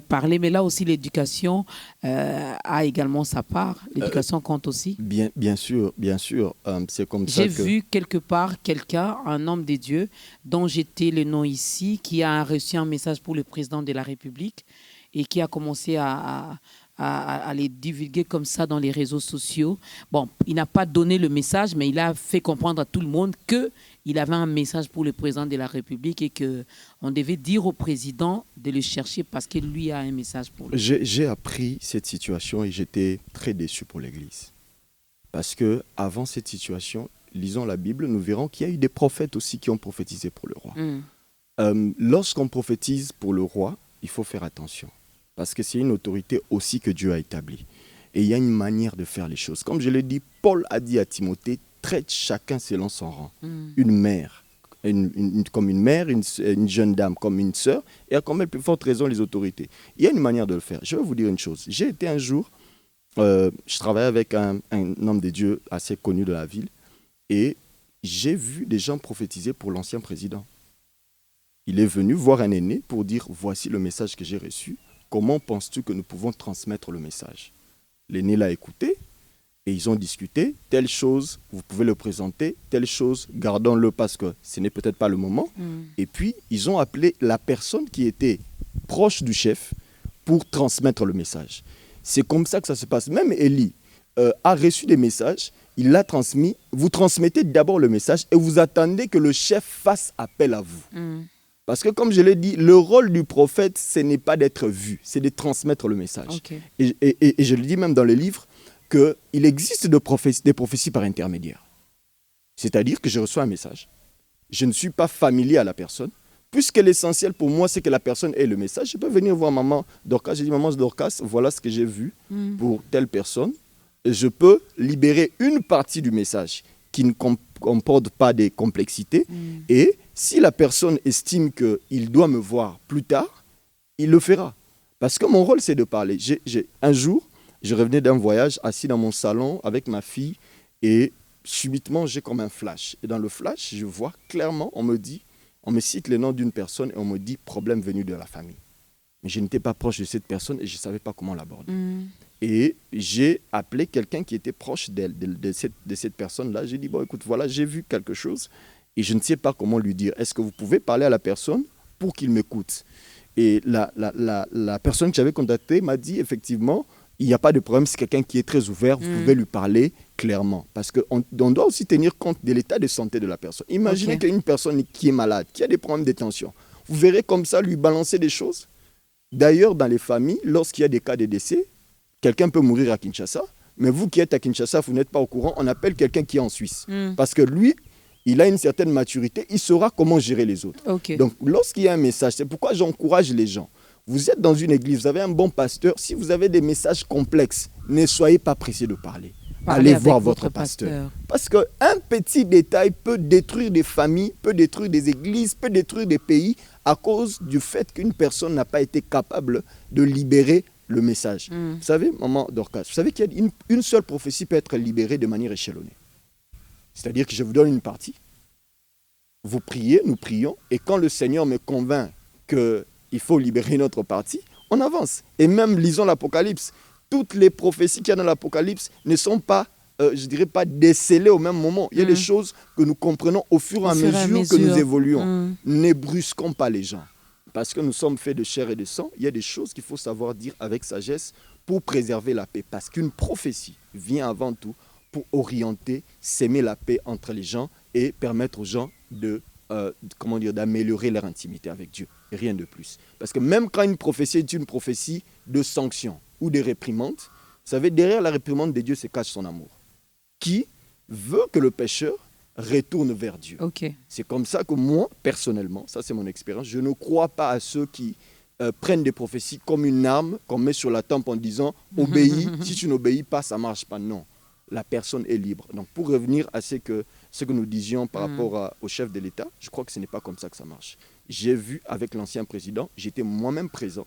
parler. Mais là aussi, l'éducation a également sa part. L'éducation compte aussi. Bien sûr. C'est comme ça que... J'ai vu quelque part quelqu'un, un homme de Dieu, dont j'étais le nom ici, qui a reçu un message pour le président de la République et qui a commencé à les divulguer comme ça dans les réseaux sociaux. Bon, il n'a pas donné le message, mais il a fait comprendre à tout le monde qu'il avait un message pour le président de la République et qu'on devait dire au président de le chercher parce que lui a un message pour lui. J'ai appris cette situation et j'étais très déçu pour l'Église. Parce qu'avant cette situation, lisons la Bible, nous verrons qu'il y a eu des prophètes aussi qui ont prophétisé pour le roi. Lorsqu'on prophétise pour le roi, il faut faire attention. Parce que c'est une autorité aussi que Dieu a établie. Et il y a une manière de faire les choses. Comme je l'ai dit, Paul a dit à Timothée, traite chacun selon son rang. Une mère, comme une mère, une jeune dame comme une sœur, et à combien de plus forte raison les autorités. Il y a une manière de le faire. Je vais vous dire une chose. J'ai été un jour, je travaillais avec un homme de Dieu assez connu de la ville, et j'ai vu des gens prophétiser pour l'ancien président. Il est venu voir un aîné pour dire, voici le message que j'ai reçu. Comment penses-tu que nous pouvons transmettre le message? L'aîné l'a écouté et ils ont discuté. Telle chose, vous pouvez le présenter. Telle chose, gardons-le parce que ce n'est peut-être pas le moment. Et puis, ils ont appelé la personne qui était proche du chef pour transmettre le message. C'est comme ça que ça se passe. Même Élie a reçu des messages, il l'a transmis. Vous transmettez d'abord le message et vous attendez que le chef fasse appel à vous. Parce que comme je l'ai dit, le rôle du prophète, ce n'est pas d'être vu, c'est de transmettre le message. Okay. Et je le dis même dans le livre, qu'il existe des prophéties par intermédiaire. C'est-à-dire que je reçois un message, je ne suis pas familier à la personne, puisque l'essentiel pour moi, c'est que la personne ait le message. Je peux venir voir maman Dorcas, je dis maman Dorcas, voilà ce que j'ai vu pour telle personne. Je peux libérer une partie du message qui ne comporte pas des complexités et si la personne estime qu'il doit me voir plus tard, il le fera. Parce que mon rôle, c'est de parler. Un jour, je revenais d'un voyage, assis dans mon salon avec ma fille, et subitement, j'ai comme un flash. Et dans le flash, je vois clairement, on me cite le nom d'une personne et on me dit « problème venu de la famille ». Mais je n'étais pas proche de cette personne et je ne savais pas comment l'aborder. Et j'ai appelé quelqu'un qui était proche d'elle, de cette personne-là. J'ai dit « bon, écoute, voilà, j'ai vu quelque chose ». Et je ne sais pas comment lui dire. Est-ce que vous pouvez parler à la personne pour qu'il m'écoute? Et la personne que j'avais contactée m'a dit effectivement, il n'y a pas de problème, c'est quelqu'un qui est très ouvert, vous pouvez lui parler clairement. Parce qu'on doit aussi tenir compte de l'état de santé de la personne. Imaginez qu'il y a une personne qui est malade, qui a des problèmes de tension. Vous verrez comme ça lui balancer des choses. D'ailleurs, dans les familles, lorsqu'il y a des cas de décès, quelqu'un peut mourir à Kinshasa, mais vous qui êtes à Kinshasa, vous n'êtes pas au courant, on appelle quelqu'un qui est en Suisse. Parce que lui, il a une certaine maturité, il saura comment gérer les autres. Donc, lorsqu'il y a un message, c'est pourquoi j'encourage les gens. Vous êtes dans une église, vous avez un bon pasteur. Si vous avez des messages complexes, ne soyez pas pressés de parler. Allez voir votre pasteur. Parce qu'un petit détail peut détruire des familles, peut détruire des églises, peut détruire des pays à cause du fait qu'une personne n'a pas été capable de libérer le message. Vous savez, maman Dorcas, vous savez qu'il y a une seule prophétie peut être libérée de manière échelonnée. C'est-à-dire que je vous donne une partie, vous priez, nous prions, et quand le Seigneur me convainc qu'il faut libérer notre partie, on avance. Et même, lisons l'Apocalypse, toutes les prophéties qu'il y a dans l'Apocalypse ne sont pas je dirais pas déceler au même moment. Il y a des choses que nous comprenons au fur et à mesure que nous évoluons. Ne brusquons pas les gens. Parce que nous sommes faits de chair et de sang, il y a des choses qu'il faut savoir dire avec sagesse pour préserver la paix. Parce qu'une prophétie vient avant tout pour orienter, s'aimer la paix entre les gens et permettre aux gens d'améliorer leur intimité avec Dieu. Rien de plus. Parce que même quand une prophétie est une prophétie de sanction ou de réprimande, vous savez, derrière la réprimande de Dieu se cache son amour, qui veut que le pécheur retourne vers Dieu. Okay. C'est comme ça que moi, personnellement, ça c'est mon expérience, je ne crois pas à ceux qui prennent des prophéties comme une arme qu'on met sur la tempe en disant « obéis, si tu n'obéis pas, ça ne marche pas ». Non, la personne est libre. Donc pour revenir à ce que nous disions par rapport au chef de l'État, je crois que ce n'est pas comme ça que ça marche. J'ai vu avec l'ancien président, j'étais moi-même présent,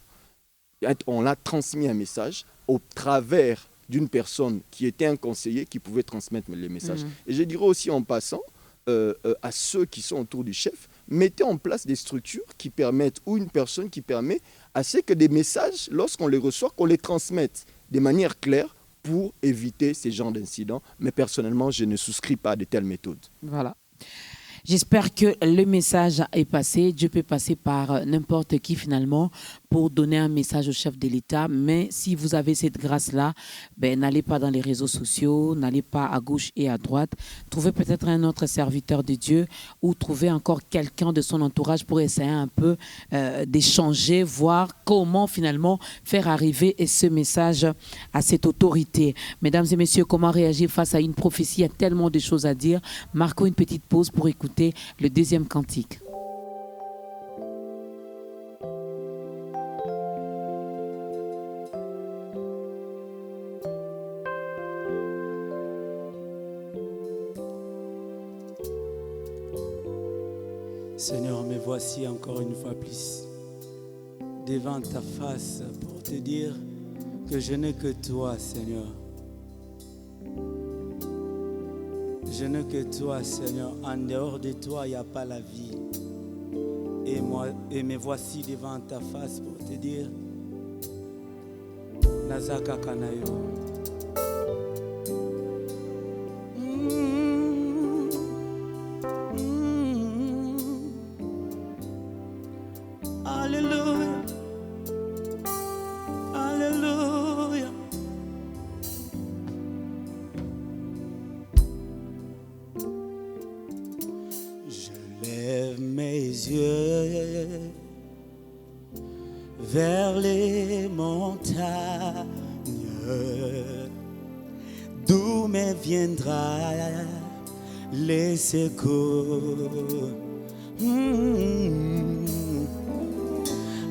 on l'a transmis un message au travers d'une personne qui était un conseiller qui pouvait transmettre les messages. Et je dirais aussi en passant à ceux qui sont autour du chef, mettez en place des structures qui permettent, ou une personne qui permet à ce que des messages, lorsqu'on les reçoit, qu'on les transmette de manière claire pour éviter ces genres d'incidents. Mais personnellement, je ne souscris pas à de telles méthodes. Voilà. J'espère que le message est passé. Dieu peut passer par n'importe qui finalement pour donner un message au chef de l'État. Mais si vous avez cette grâce-là, n'allez pas dans les réseaux sociaux, n'allez pas à gauche et à droite. Trouvez peut-être un autre serviteur de Dieu ou trouvez encore quelqu'un de son entourage pour essayer un peu d'échanger, voir comment finalement faire arriver ce message à cette autorité. Mesdames et messieurs, comment réagir face à une prophétie? Il y a tellement de choses à dire. Marquons une petite pause pour écouter le deuxième cantique. Seigneur, me voici encore une fois plus devant ta face pour te dire que je n'ai que toi, Seigneur. Je n'ai que toi, Seigneur. En dehors de toi, il n'y a pas la vie. Et me voici devant ta face pour te dire Nazaka Kanayo. Alléluia. Alléluia. Mes yeux vers les montagnes, d'où me viendra les secours.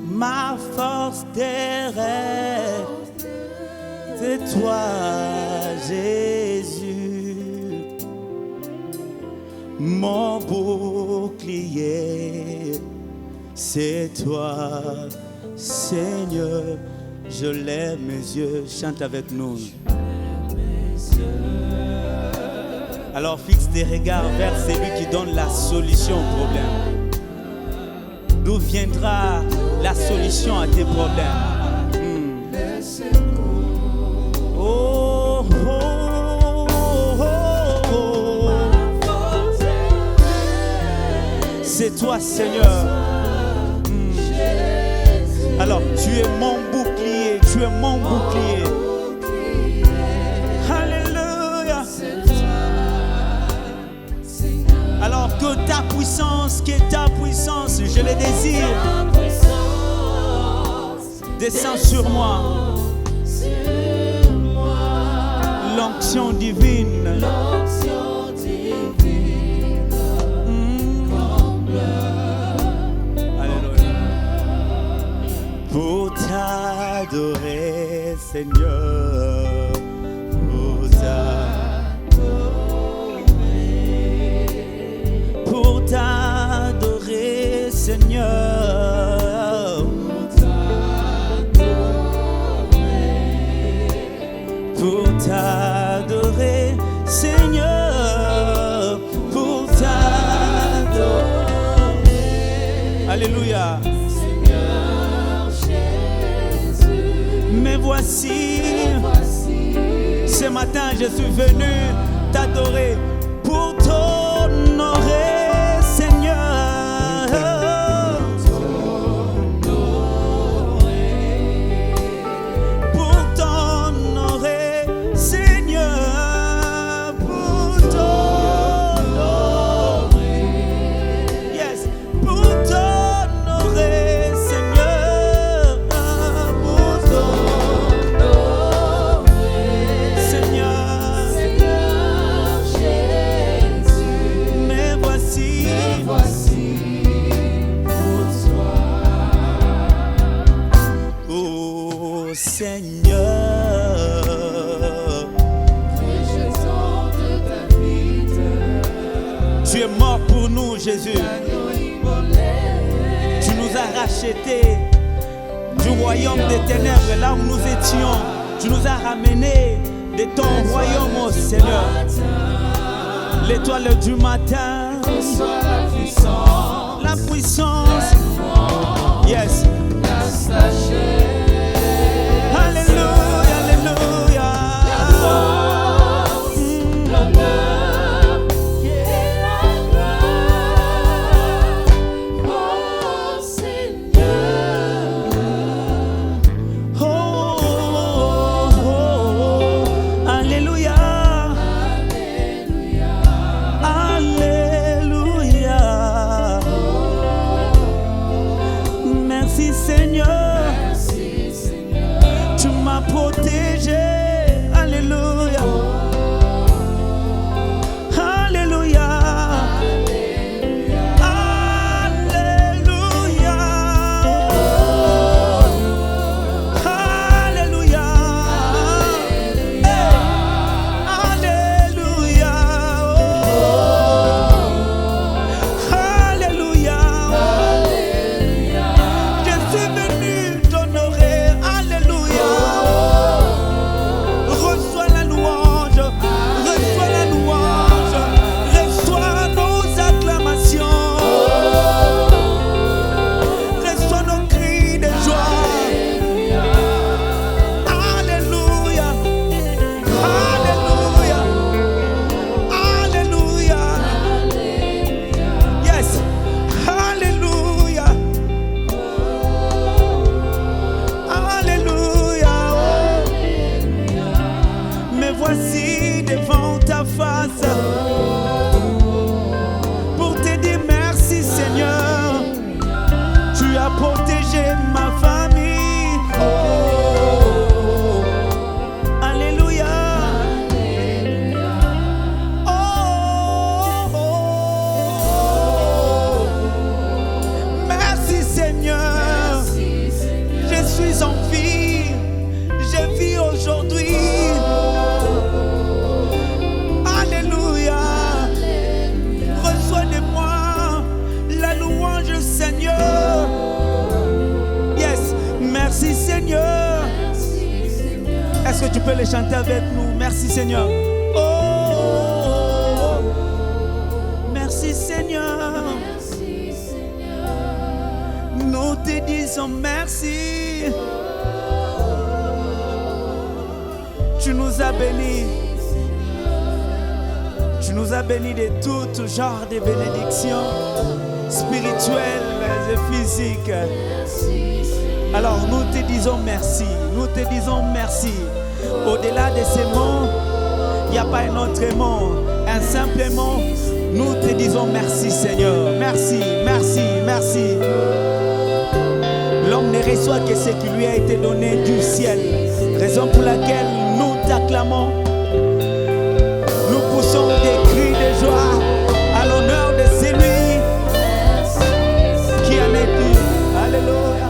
Ma force terrestre, c'est toi, Jésus. Mon bouclier, c'est toi, Seigneur. Je lève mes yeux, chante avec nous. Alors fixe tes regards vers celui qui donne la solution au problème. D'où viendra la solution à tes problèmes? C'est toi, Seigneur. Alors, tu es mon bouclier, tu es mon bouclier. Alléluia. Alors que ta puissance, je le désire, descends sur moi. L'onction divine. Pour t'adorer, Seigneur, pour t'adorer, Seigneur, pour t'adorer, Seigneur, pour t'adorer. Alléluia. Me voici, Ce matin, je suis venu t'adorer pour t'honorer, Seigneur. Pour t'honorer, Seigneur. Pour t'honorer. Yes. Pour t'honorer, Seigneur. Pour t'honorer, Seigneur. Mais voici pour toi. Oh Seigneur, tu es mort pour nous, Jésus. Tu nous as rachetés du royaume des ténèbres, là où nous étions. Tu nous as ramenés de ton royaume, oh Seigneur. L'étoile du matin, la puissance, yes. Alléluia, alléluia. Oh, oh, oh. Alléluia. Alléluia. Merci Seigneur. Tu m'as protégé. Alléluia. Alléluia. Alléluia. Alléluia. Alléluia. Alléluia. Je suis venu t'honorer. Alléluia. Reçois la louange. Reçois la louange. Reçois nos acclamations. Reçois nos cris de joie. Alléluia. Alléluia. Alléluia. Yes. Alléluia. Alléluia. Mais voici devant ta face pour te dire merci Seigneur. Tu as protégé ma famille. Oh. Alléluia. Oh, oh, oh. Merci Seigneur. Je suis en vie. Je vis aujourd'hui. Alléluia. Reçois de moi la louange Seigneur. Yes. Merci Seigneur. Est-ce que tu peux les chanter avec nous? Merci Seigneur. Oh, merci Seigneur. Nous te disons merci. Tu nous as bénis. Tu nous as bénis de tout genre de bénédictions spirituelles et physiques. Alors nous te disons merci. Nous te disons merci. Au-delà de ces mots, il n'y a pas un autre mot. Un simple mot. Nous te disons merci Seigneur. Merci, merci, merci. L'homme ne reçoit que ce qui lui a été donné du ciel. Raison pour laquelle nous t'acclamons. Nous poussons des cris de joie à l'honneur de celui qui en est dû. Alléluia.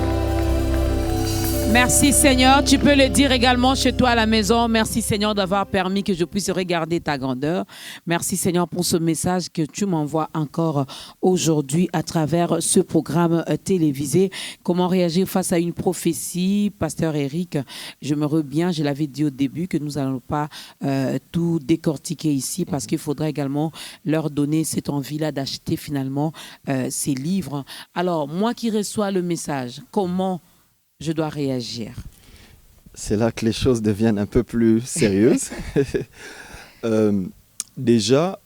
Merci Seigneur. Tu peux le dire également chez toi à la maison. Merci Seigneur d'avoir permis que je puisse regarder ta grandeur. Merci Seigneur pour ce message que tu m'envoies encore aujourd'hui à travers ce programme télévisé. Comment réagir face à une prophétie, Pasteur Eric? Je me reviens, je l'avais dit au début que nous n'allons pas tout décortiquer ici parce qu'il faudra également leur donner cette envie-là d'acheter finalement ces livres. Alors, moi qui reçois le message, comment je dois réagir? c'est là que les choses deviennent un peu plus sérieuses. Déjà,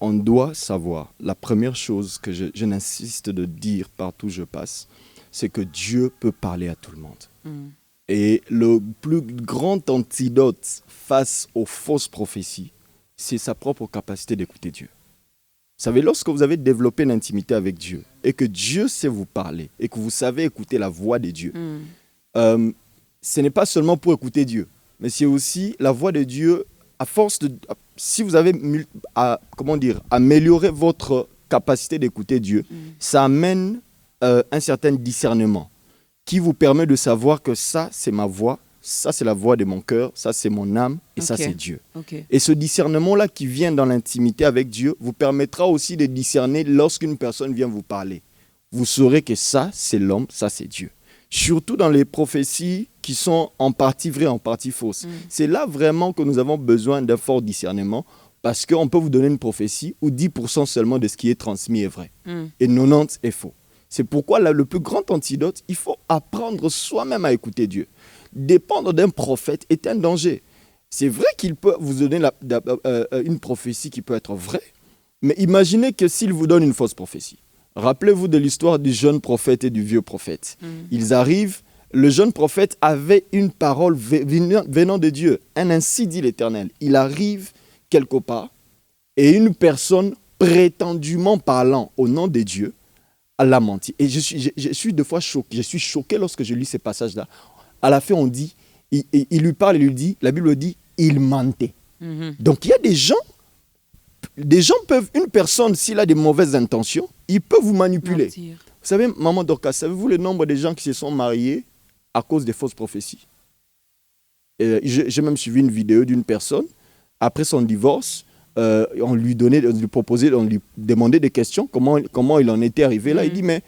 on doit savoir, la première chose que je n'insiste de dire partout où je passe, c'est que Dieu peut parler à tout le monde. Et le plus grand antidote face aux fausses prophéties, c'est sa propre capacité d'écouter Dieu. Vous savez, lorsque vous avez développé une intimité avec Dieu et que Dieu sait vous parler et que vous savez écouter la voix de Dieu, ce n'est pas seulement pour écouter Dieu, mais c'est aussi la voix de Dieu. À force de, si vous avez amélioré votre capacité d'écouter Dieu, ça amène un certain discernement qui vous permet de savoir que ça, c'est ma voix, ça, c'est la voix de mon cœur, ça, c'est mon âme et ça, c'est Dieu. Et ce discernement-là qui vient dans l'intimité avec Dieu vous permettra aussi de discerner lorsqu'une personne vient vous parler. Vous saurez que ça, c'est l'homme, ça, c'est Dieu. Surtout dans les prophéties qui sont en partie vraies, en partie fausses. C'est là vraiment que nous avons besoin d'un fort discernement parce qu'on peut vous donner une prophétie où 10% seulement de ce qui est transmis est vrai et 90% est faux. C'est pourquoi là, le plus grand antidote, il faut apprendre soi-même à écouter Dieu. Dépendre d'un prophète est un danger. C'est vrai qu'il peut vous donner une prophétie qui peut être vraie, mais imaginez que s'il vous donne une fausse prophétie. Rappelez-vous de l'histoire du jeune prophète et du vieux prophète. Ils arrivent, le jeune prophète avait une parole venant de Dieu, un ainsi dit l'Éternel. Il arrive quelque part et une personne prétendument parlant au nom de Dieu l'a menti. Et je suis deux fois choqué. Je suis choqué lorsque je lis ces passages-là. À la fin, on dit, il lui parle et lui dit, la Bible dit, il mentait. Donc il y a des gens peuvent, une personne, s'il a des mauvaises intentions, il peut vous manipuler. Mentir. Vous savez, Maman Dorcas, savez-vous le nombre de gens qui se sont mariés à cause des fausses prophéties? J'ai même suivi une vidéo d'une personne, après son divorce, on lui proposait, on lui demandait des questions, comment il en était arrivé là. Il dit, mais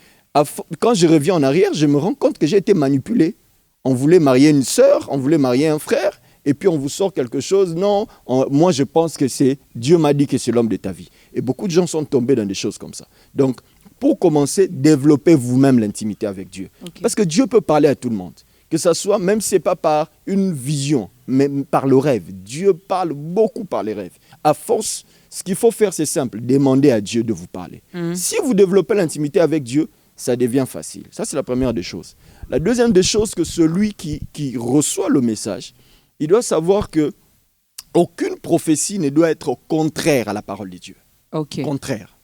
quand je reviens en arrière, je me rends compte que j'ai été manipulé. On voulait marier une sœur, on voulait marier un frère, et puis on vous sort quelque chose. Non, moi je pense que c'est Dieu m'a dit que c'est l'homme de ta vie. Et beaucoup de gens sont tombés dans des choses comme ça. Donc, pour commencer, développez vous-même l'intimité avec Dieu. Parce que Dieu peut parler à tout le monde. Que ce soit, même si ce n'est pas par une vision, mais par le rêve. Dieu parle beaucoup par les rêves. À force, ce qu'il faut faire, c'est simple. Demandez à Dieu de vous parler. Si vous développez l'intimité avec Dieu, ça devient facile. Ça, c'est la première des choses. La deuxième des choses, que celui qui reçoit le message, il doit savoir qu'aucune prophétie ne doit être contraire à la parole de Dieu. Contraire.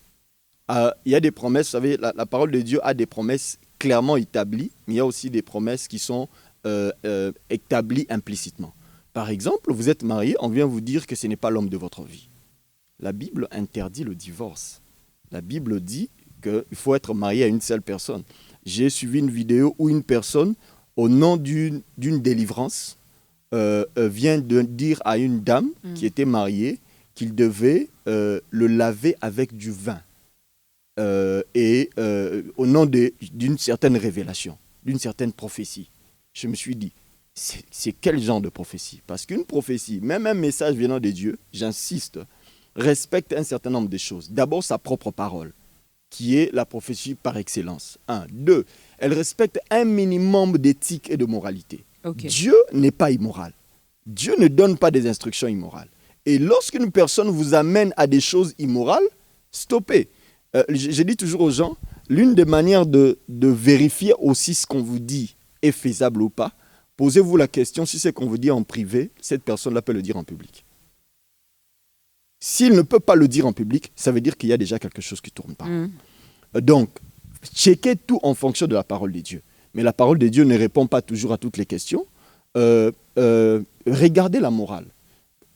Il y a des promesses, vous savez, la parole de Dieu a des promesses clairement établies, mais il y a aussi des promesses qui sont établies implicitement. Par exemple, vous êtes marié, on vient vous dire que ce n'est pas l'homme de votre vie. La Bible interdit le divorce. La Bible dit qu'il faut être marié à une seule personne. J'ai suivi une vidéo où une personne, au nom d'une délivrance, vient de dire à une dame qui était mariée qu'il devait le laver avec du vin. Au nom d'une certaine révélation, d'une certaine prophétie. Je me suis dit, c'est quel genre de prophétie? Parce qu'une prophétie, même un message venant de Dieu, j'insiste, respecte un certain nombre de choses. D'abord, sa propre parole, qui est la prophétie par excellence. 1. 2. Elle respecte un minimum d'éthique et de moralité. Dieu n'est pas immoral. Dieu ne donne pas des instructions immorales. Et lorsqu'une personne vous amène à des choses immorales, stoppez. Je dis toujours aux gens, l'une des manières de vérifier aussi ce qu'on vous dit est faisable ou pas, posez-vous la question si ce qu'on vous dit en privé, cette personne-là peut le dire en public. S'il ne peut pas le dire en public, ça veut dire qu'il y a déjà quelque chose qui ne tourne pas. Donc, checkez tout en fonction de la parole de Dieu. Mais la parole de Dieu ne répond pas toujours à toutes les questions. Regardez la morale.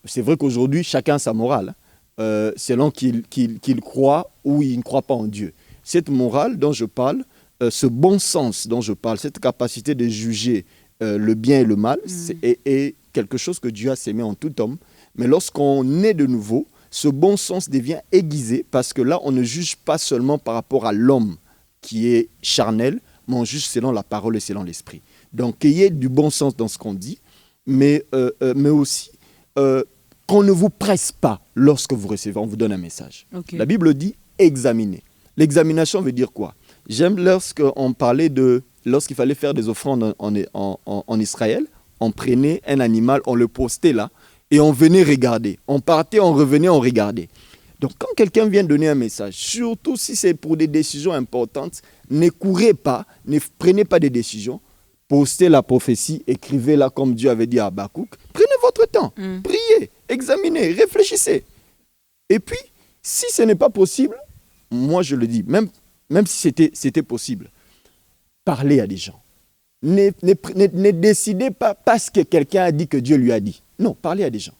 C'est vrai qu'aujourd'hui, chacun a sa morale, selon qu'il croit ou il ne croit pas en Dieu. Cette morale dont je parle, ce bon sens dont je parle, cette capacité de juger le bien et le mal, est quelque chose que Dieu a sémé en tout homme. Mais lorsqu'on naît de nouveau, ce bon sens devient aiguisé parce que là, on ne juge pas seulement par rapport à l'homme qui est charnel, mais on juge selon la parole et selon l'esprit. Donc, qu'il y ait du bon sens dans ce qu'on dit, mais aussi qu'on ne vous presse pas lorsque vous recevez, on vous donne un message. La Bible dit examiner. L'examination veut dire quoi? J'aime lorsqu'on parlait lorsqu'il fallait faire des offrandes en Israël, on prenait un animal, on le postait là, et on venait regarder. On partait, on revenait, on regardait. Donc quand quelqu'un vient donner un message, surtout si c'est pour des décisions importantes, ne courez pas, ne prenez pas des décisions, postez la prophétie, écrivez-la comme Dieu avait dit à Habakkuk. Prenez votre temps, priez, examinez, réfléchissez. Et puis, si ce n'est pas possible, moi je le dis, même si c'était possible, parlez à des gens. Ne décidez pas parce que quelqu'un a dit que Dieu lui a dit. Non, parlez à des gens.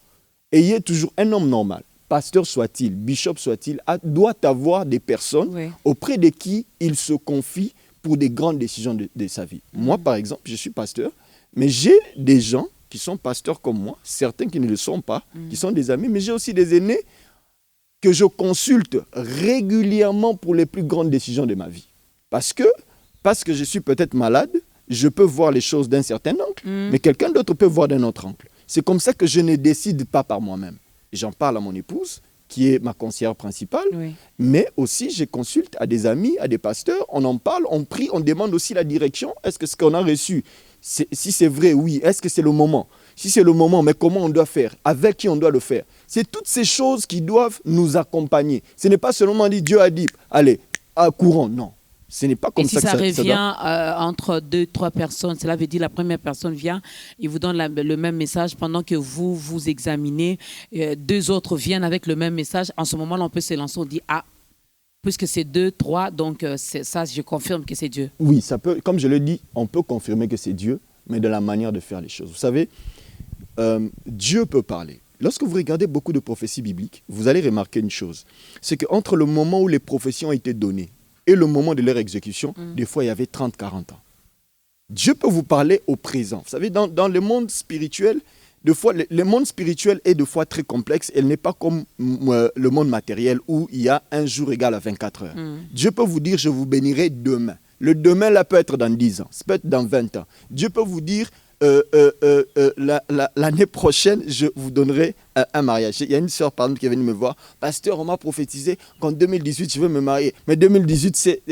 Ayez toujours un homme normal, pasteur soit-il, bishop soit-il, doit avoir des personnes auprès de qui il se confie pour des grandes décisions de sa vie. Moi, par exemple, je suis pasteur, mais j'ai des gens qui sont pasteurs comme moi, certains qui ne le sont pas, qui sont des amis, mais j'ai aussi des aînés que je consulte régulièrement pour les plus grandes décisions de ma vie. Parce que je suis peut-être malade, je peux voir les choses d'un certain angle, mais quelqu'un d'autre peut voir d'un autre angle. C'est comme ça que je ne décide pas par moi-même. J'en parle à mon épouse, qui est ma conseillère principale, mais aussi je consulte à des amis, à des pasteurs, on en parle, on prie, on demande aussi la direction. Est-ce que ce qu'on a reçu, si c'est vrai, oui, est-ce que c'est le moment? Si c'est le moment, mais comment on doit faire? Avec qui on doit le faire? C'est toutes ces choses qui doivent nous accompagner. Ce n'est pas seulement dire Dieu a dit, allez, courons, non. Ce n'est pas comme ça que ça revient entre 2-3 personnes, cela veut dire la première personne vient, il vous donne le même message pendant que vous examinez, 2 autres viennent avec le même message. En ce moment-là, on peut se lancer, on dit puisque c'est 2, 3, donc ça, je confirme que c'est Dieu. Oui, ça peut, comme je le dis, on peut confirmer que c'est Dieu, mais de la manière de faire les choses. Vous savez, Dieu peut parler. Lorsque vous regardez beaucoup de prophéties bibliques, vous allez remarquer une chose, c'est qu'entre le moment où les prophéties ont été données et le moment de leur exécution, des fois il y avait 30-40 ans. Dieu peut vous parler au présent. Vous savez, dans le monde spirituel, des fois, le monde spirituel est des fois très complexe. Elle n'est pas comme le monde matériel où il y a un jour égal à 24 heures. Dieu peut vous dire, je vous bénirai demain. Le demain, là, peut être dans 10 ans, ça peut être dans 20 ans. Dieu peut vous dire, l'année prochaine, je vous donnerai un mariage. Il y a une sœur, par exemple, qui est venue me voir. Pasteur, on m'a prophétisé qu'en 2018, je veux me marier. Mais 2018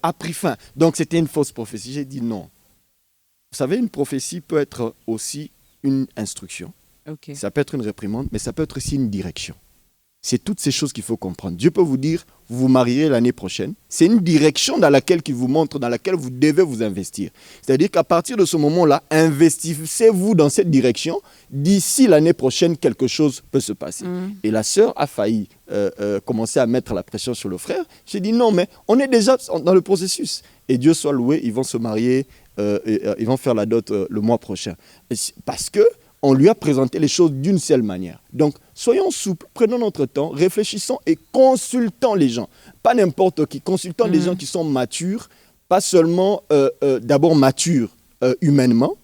a pris fin. Donc, c'était une fausse prophétie. J'ai dit non. Vous savez, une prophétie peut être aussi une instruction. Ça peut être une réprimande, mais ça peut être aussi une direction. C'est toutes ces choses qu'il faut comprendre. Dieu peut vous dire, vous vous marierez l'année prochaine. C'est une direction dans laquelle il vous montre, dans laquelle vous devez vous investir. C'est-à-dire qu'à partir de ce moment-là, investissez-vous dans cette direction. D'ici l'année prochaine, quelque chose peut se passer. Et la sœur a failli commencer à mettre la pression sur le frère. J'ai dit non, mais on est déjà dans le processus. Et Dieu soit loué, ils vont se marier, ils vont faire la dot le mois prochain. Parce que on lui a présenté les choses d'une seule manière. Donc, soyons souples, prenons notre temps, réfléchissons et consultons les gens. Pas n'importe qui, consultons des gens qui sont matures, pas seulement d'abord matures humainement,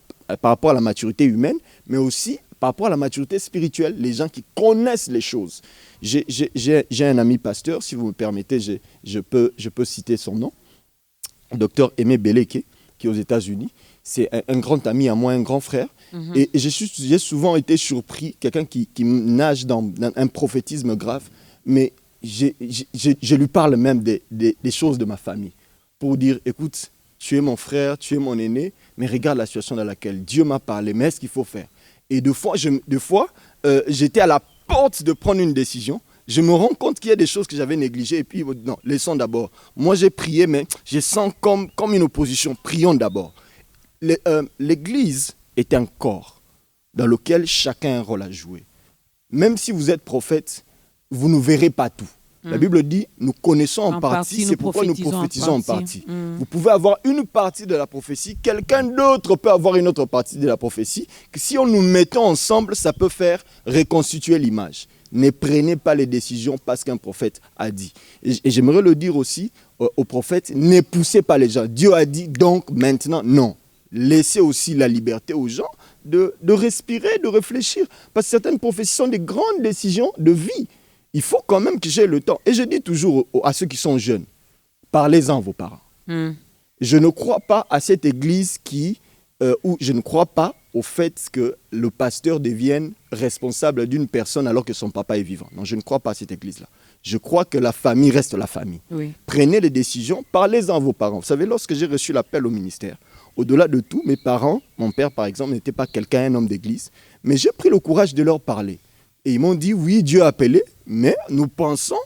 par rapport à la maturité humaine, mais aussi par rapport à la maturité spirituelle, les gens qui connaissent les choses. J'ai un ami pasteur, si vous me permettez, je peux citer son nom, Dr Aimé Beleke, qui est aux États-Unis. C'est un grand ami à moi, un grand frère. Et j'ai souvent été surpris, quelqu'un qui nage dans un prophétisme grave, mais je lui parle même des choses de ma famille pour dire, écoute, tu es mon frère, tu es mon aîné, mais regarde la situation dans laquelle Dieu m'a parlé, mais est-ce qu'il faut faire? Et deux fois, j'étais à la porte de prendre une décision. Je me rends compte qu'il y a des choses que j'avais négligées et puis, non, laissons d'abord. Moi, j'ai prié, mais je sens comme une opposition. Prions d'abord. L'Église est un corps dans lequel chacun a un rôle à jouer. Même si vous êtes prophète, vous ne verrez pas tout. La Bible dit, nous connaissons en partie, c'est pourquoi nous prophétisons en partie. Vous pouvez avoir une partie de la prophétie, quelqu'un d'autre peut avoir une autre partie de la prophétie, que si on nous mettons ensemble, ça peut faire reconstituer l'image. Ne prenez pas les décisions parce qu'un prophète a dit. Et j'aimerais le dire aussi aux prophètes, ne poussez pas les gens. Dieu a dit, donc maintenant, non. Laissez aussi la liberté aux gens de respirer, de réfléchir. Parce que certaines prophéties sont des grandes décisions de vie. Il faut quand même que j'ai le temps. Et je dis toujours à ceux qui sont jeunes, parlez-en à vos parents. Je ne crois pas à cette église où je ne crois pas au fait que le pasteur devienne responsable d'une personne alors que son papa est vivant. Non, je ne crois pas à cette église-là. Je crois que la famille reste la famille. Prenez les décisions, parlez-en à vos parents. Vous savez, lorsque j'ai reçu l'appel au ministère, Au-delà de tout, mes parents, mon père par exemple, n'était pas un homme d'église, mais j'ai pris le courage de leur parler. Et ils m'ont dit, oui, Dieu a appelé, mais nous pensons,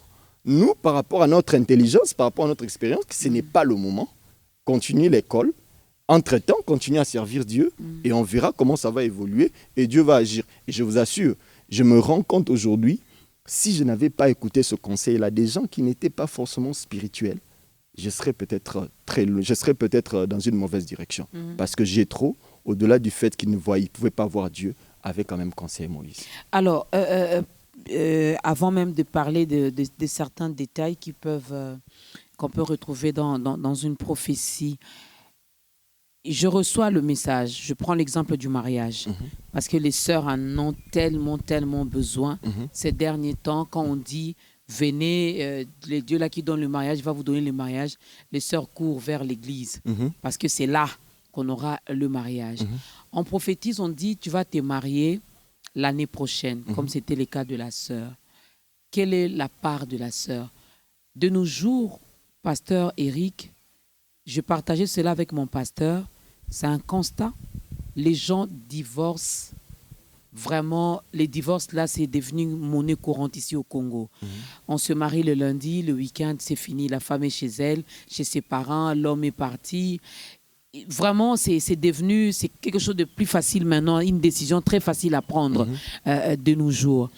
nous, par rapport à notre intelligence, par rapport à notre expérience, que ce n'est pas le moment. Continuez l'école. Entre-temps, continuez à servir Dieu et on verra comment ça va évoluer et Dieu va agir. Et je vous assure, je me rends compte aujourd'hui, si je n'avais pas écouté ce conseil-là, des gens qui n'étaient pas forcément spirituels, je serais peut-être dans une mauvaise direction. Parce que Jéthro, au-delà du fait qu'il ne pouvait pas voir Dieu, avait quand même conseillé Moïse. Alors, avant même de parler de certains détails qu'on peut retrouver dans une prophétie, je reçois le message. Je prends l'exemple du mariage. Parce que les sœurs en ont tellement, tellement besoin ces derniers temps. Quand on dit, venez, les dieux là qui donnent le mariage, va vous donner le mariage, les sœurs courent vers l'église. Parce que c'est là qu'on aura le mariage. On prophétise, on dit, tu vas te marier l'année prochaine, comme c'était le cas de la sœur. Quelle est la part de la sœur? De nos jours, pasteur Éric, je partageais cela avec mon pasteur, c'est un constat. Les gens divorcent. Vraiment, les divorces, là, c'est devenu monnaie courante ici au Congo. On se marie le lundi, le week-end, c'est fini. La femme est chez elle, chez ses parents, l'homme est parti. Vraiment, c'est devenu quelque chose de plus facile maintenant, une décision très facile à prendre de nos jours.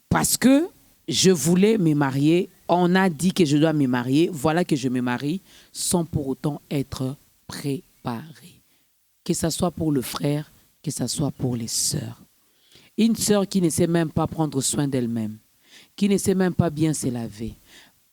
Parce que je voulais me marier, on a dit que je dois me marier, voilà que je me marie, sans pour autant être préparé. Que ce soit pour le frère, que ce soit pour les sœurs. Une sœur qui ne sait même pas prendre soin d'elle-même, qui ne sait même pas bien se laver,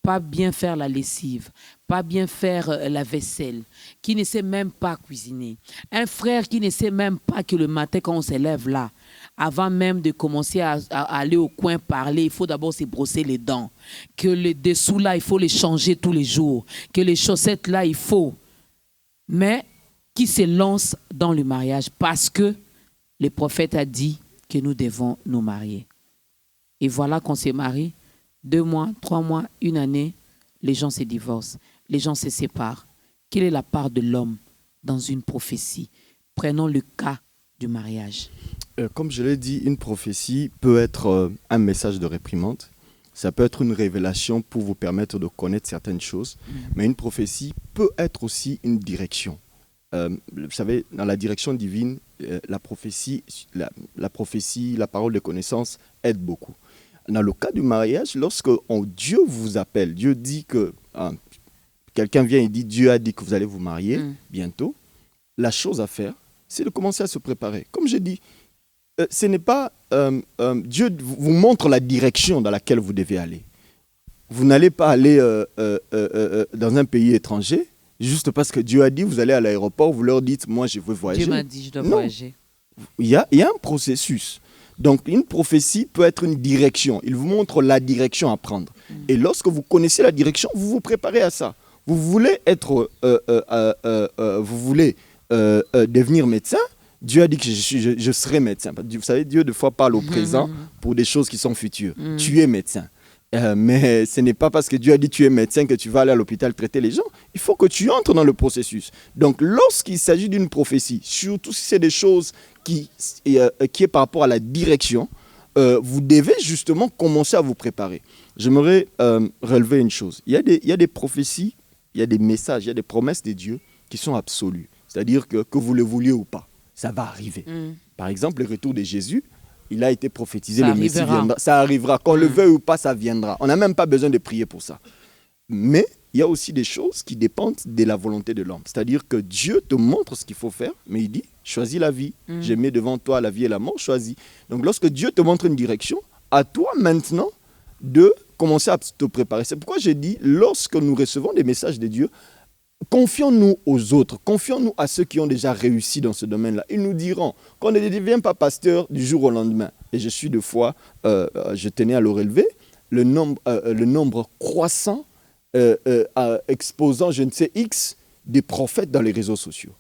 pas bien faire la lessive, pas bien faire la vaisselle, qui ne sait même pas cuisiner. Un frère qui ne sait même pas que le matin, quand on se lève là, avant même de commencer à aller au coin parler, il faut d'abord se brosser les dents. Que les dessous là, il faut les changer tous les jours. Que les chaussettes là, il faut. Mais qui se lance dans le mariage parce que le prophète a dit que nous devons nous marier. Et voilà qu'on se marie, 2 mois, 3 mois, 1 année, les gens se divorcent, les gens se séparent. Quelle est la part de l'homme dans une prophétie? Prenons le cas du mariage. Comme je l'ai dit, une prophétie peut être un message de réprimande. Ça peut être une révélation pour vous permettre de connaître certaines choses. Mais une prophétie peut être aussi une direction. Vous savez, dans la direction divine, la prophétie, la parole de connaissance aide beaucoup. Dans le cas du mariage, lorsque Dieu vous appelle, Dieu dit que quelqu'un vient et dit Dieu a dit que vous allez vous marier bientôt, la chose à faire, c'est de commencer à se préparer. Comme je dis, ce n'est pas Dieu vous montre la direction dans laquelle vous devez aller. Vous n'allez pas aller dans un pays étranger juste parce que Dieu a dit, vous allez à l'aéroport, vous leur dites, moi je veux voyager. Dieu m'a dit, je dois voyager. Il y a un processus. Donc une prophétie peut être une direction. Il vous montre la direction à prendre. Et lorsque vous connaissez la direction, vous vous préparez à ça. Vous voulez devenir médecin. Dieu a dit que je serai médecin. Vous savez, Dieu des fois parle au présent pour des choses qui sont futures. Tu es médecin. Mais ce n'est pas parce que Dieu a dit que tu es médecin que tu vas aller à l'hôpital traiter les gens. Il faut que tu entres dans le processus. Donc, lorsqu'il s'agit d'une prophétie, surtout si c'est des choses qui est par rapport à la direction, vous devez justement commencer à vous préparer. J'aimerais relever une chose. Il y a des prophéties, il y a des messages, il y a des promesses de Dieu qui sont absolues. C'est-à-dire que vous le vouliez ou pas, ça va arriver. Par exemple, le retour de Jésus, il a été prophétisé, le Messie viendra. Ça arrivera. Qu'on le veuille ou pas, ça viendra. On n'a même pas besoin de prier pour ça. Mais il y a aussi des choses qui dépendent de la volonté de l'homme. C'est-à-dire que Dieu te montre ce qu'il faut faire, mais il dit, choisis la vie. J'ai mis devant toi la vie et la mort, choisis. Donc lorsque Dieu te montre une direction, à toi maintenant de commencer à te préparer. C'est pourquoi j'ai dit, lorsque nous recevons des messages de Dieu, confions-nous aux autres, confions-nous à ceux qui ont déjà réussi dans ce domaine-là. Ils nous diront qu'on ne devient pas pasteur du jour au lendemain. Et je suis de foi, je tenais à le relever, le nombre croissant exposant, je ne sais, X, des prophètes dans les réseaux sociaux.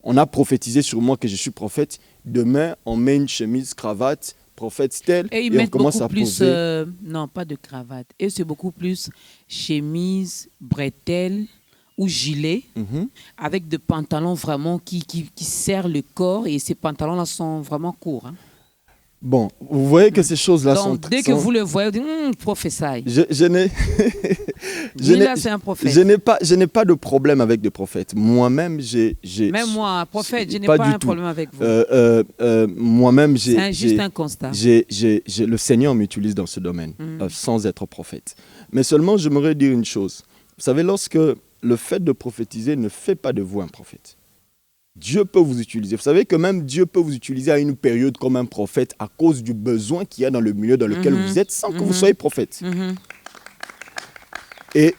On a prophétisé sur moi que je suis prophète. Demain, on met une chemise, cravate, prophète tel, et on commence à poser. Non, pas de cravate. Et c'est beaucoup plus chemise, bretelle. ou gilet, avec des pantalons vraiment qui serrent le corps, et ces pantalons-là sont vraiment courts. Hein. Bon, vous voyez que ces choses-là sont... Donc, dès que vous le voyez, vous dites, prophétie. Là, c'est un prophète. Je n'ai pas de problème avec des prophètes. Moi-même, Même moi, prophète, je n'ai pas un problème avec vous. Moi-même, c'est juste un constat. Le Seigneur m'utilise dans ce domaine, sans être prophète. Mais seulement, j'aimerais dire une chose. Vous savez, lorsque le fait de prophétiser ne fait pas de vous un prophète, Dieu peut vous utiliser. Vous savez que même Dieu peut vous utiliser à une période comme un prophète à cause du besoin qu'il y a dans le milieu dans lequel vous êtes sans que vous soyez prophète. Et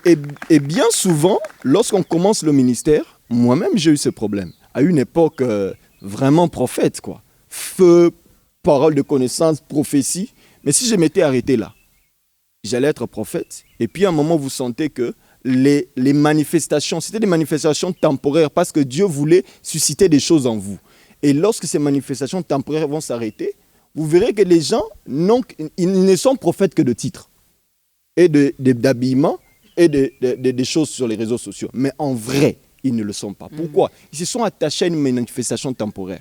bien souvent, lorsqu'on commence le ministère, moi-même j'ai eu ce problème. À une époque vraiment prophète, quoi. Feu, parole de connaissance, prophétie. Mais si je m'étais arrêté là, j'allais être prophète. Et puis à un moment, vous sentez que les manifestations, c'était des manifestations temporaires parce que Dieu voulait susciter des choses en vous. Et lorsque ces manifestations temporaires vont s'arrêter, vous verrez que les gens ils ne sont prophètes que de titres et d'habillement et des choses sur les réseaux sociaux. Mais en vrai, ils ne le sont pas. Pourquoi? Ils se sont attachés à une manifestation temporaire.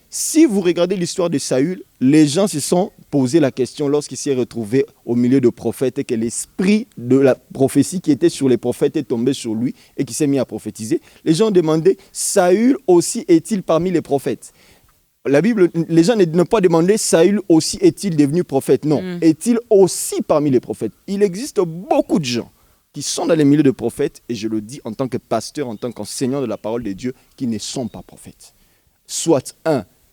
Si vous regardez l'histoire de Saül, les gens se sont posé la question lorsqu'il s'est retrouvé au milieu de prophètes et que l'esprit de la prophétie qui était sur les prophètes est tombé sur lui et qui s'est mis à prophétiser. Les gens demandaient, Saül aussi est-il parmi les prophètes? La Bible, les gens ne pas demander, Saül aussi est-il devenu prophète? Non, est-il aussi parmi les prophètes? Il existe beaucoup de gens qui sont dans les milieux de prophètes, et je le dis en tant que pasteur, en tant qu'enseignant de la parole de Dieu, qui ne sont pas prophètes. Soit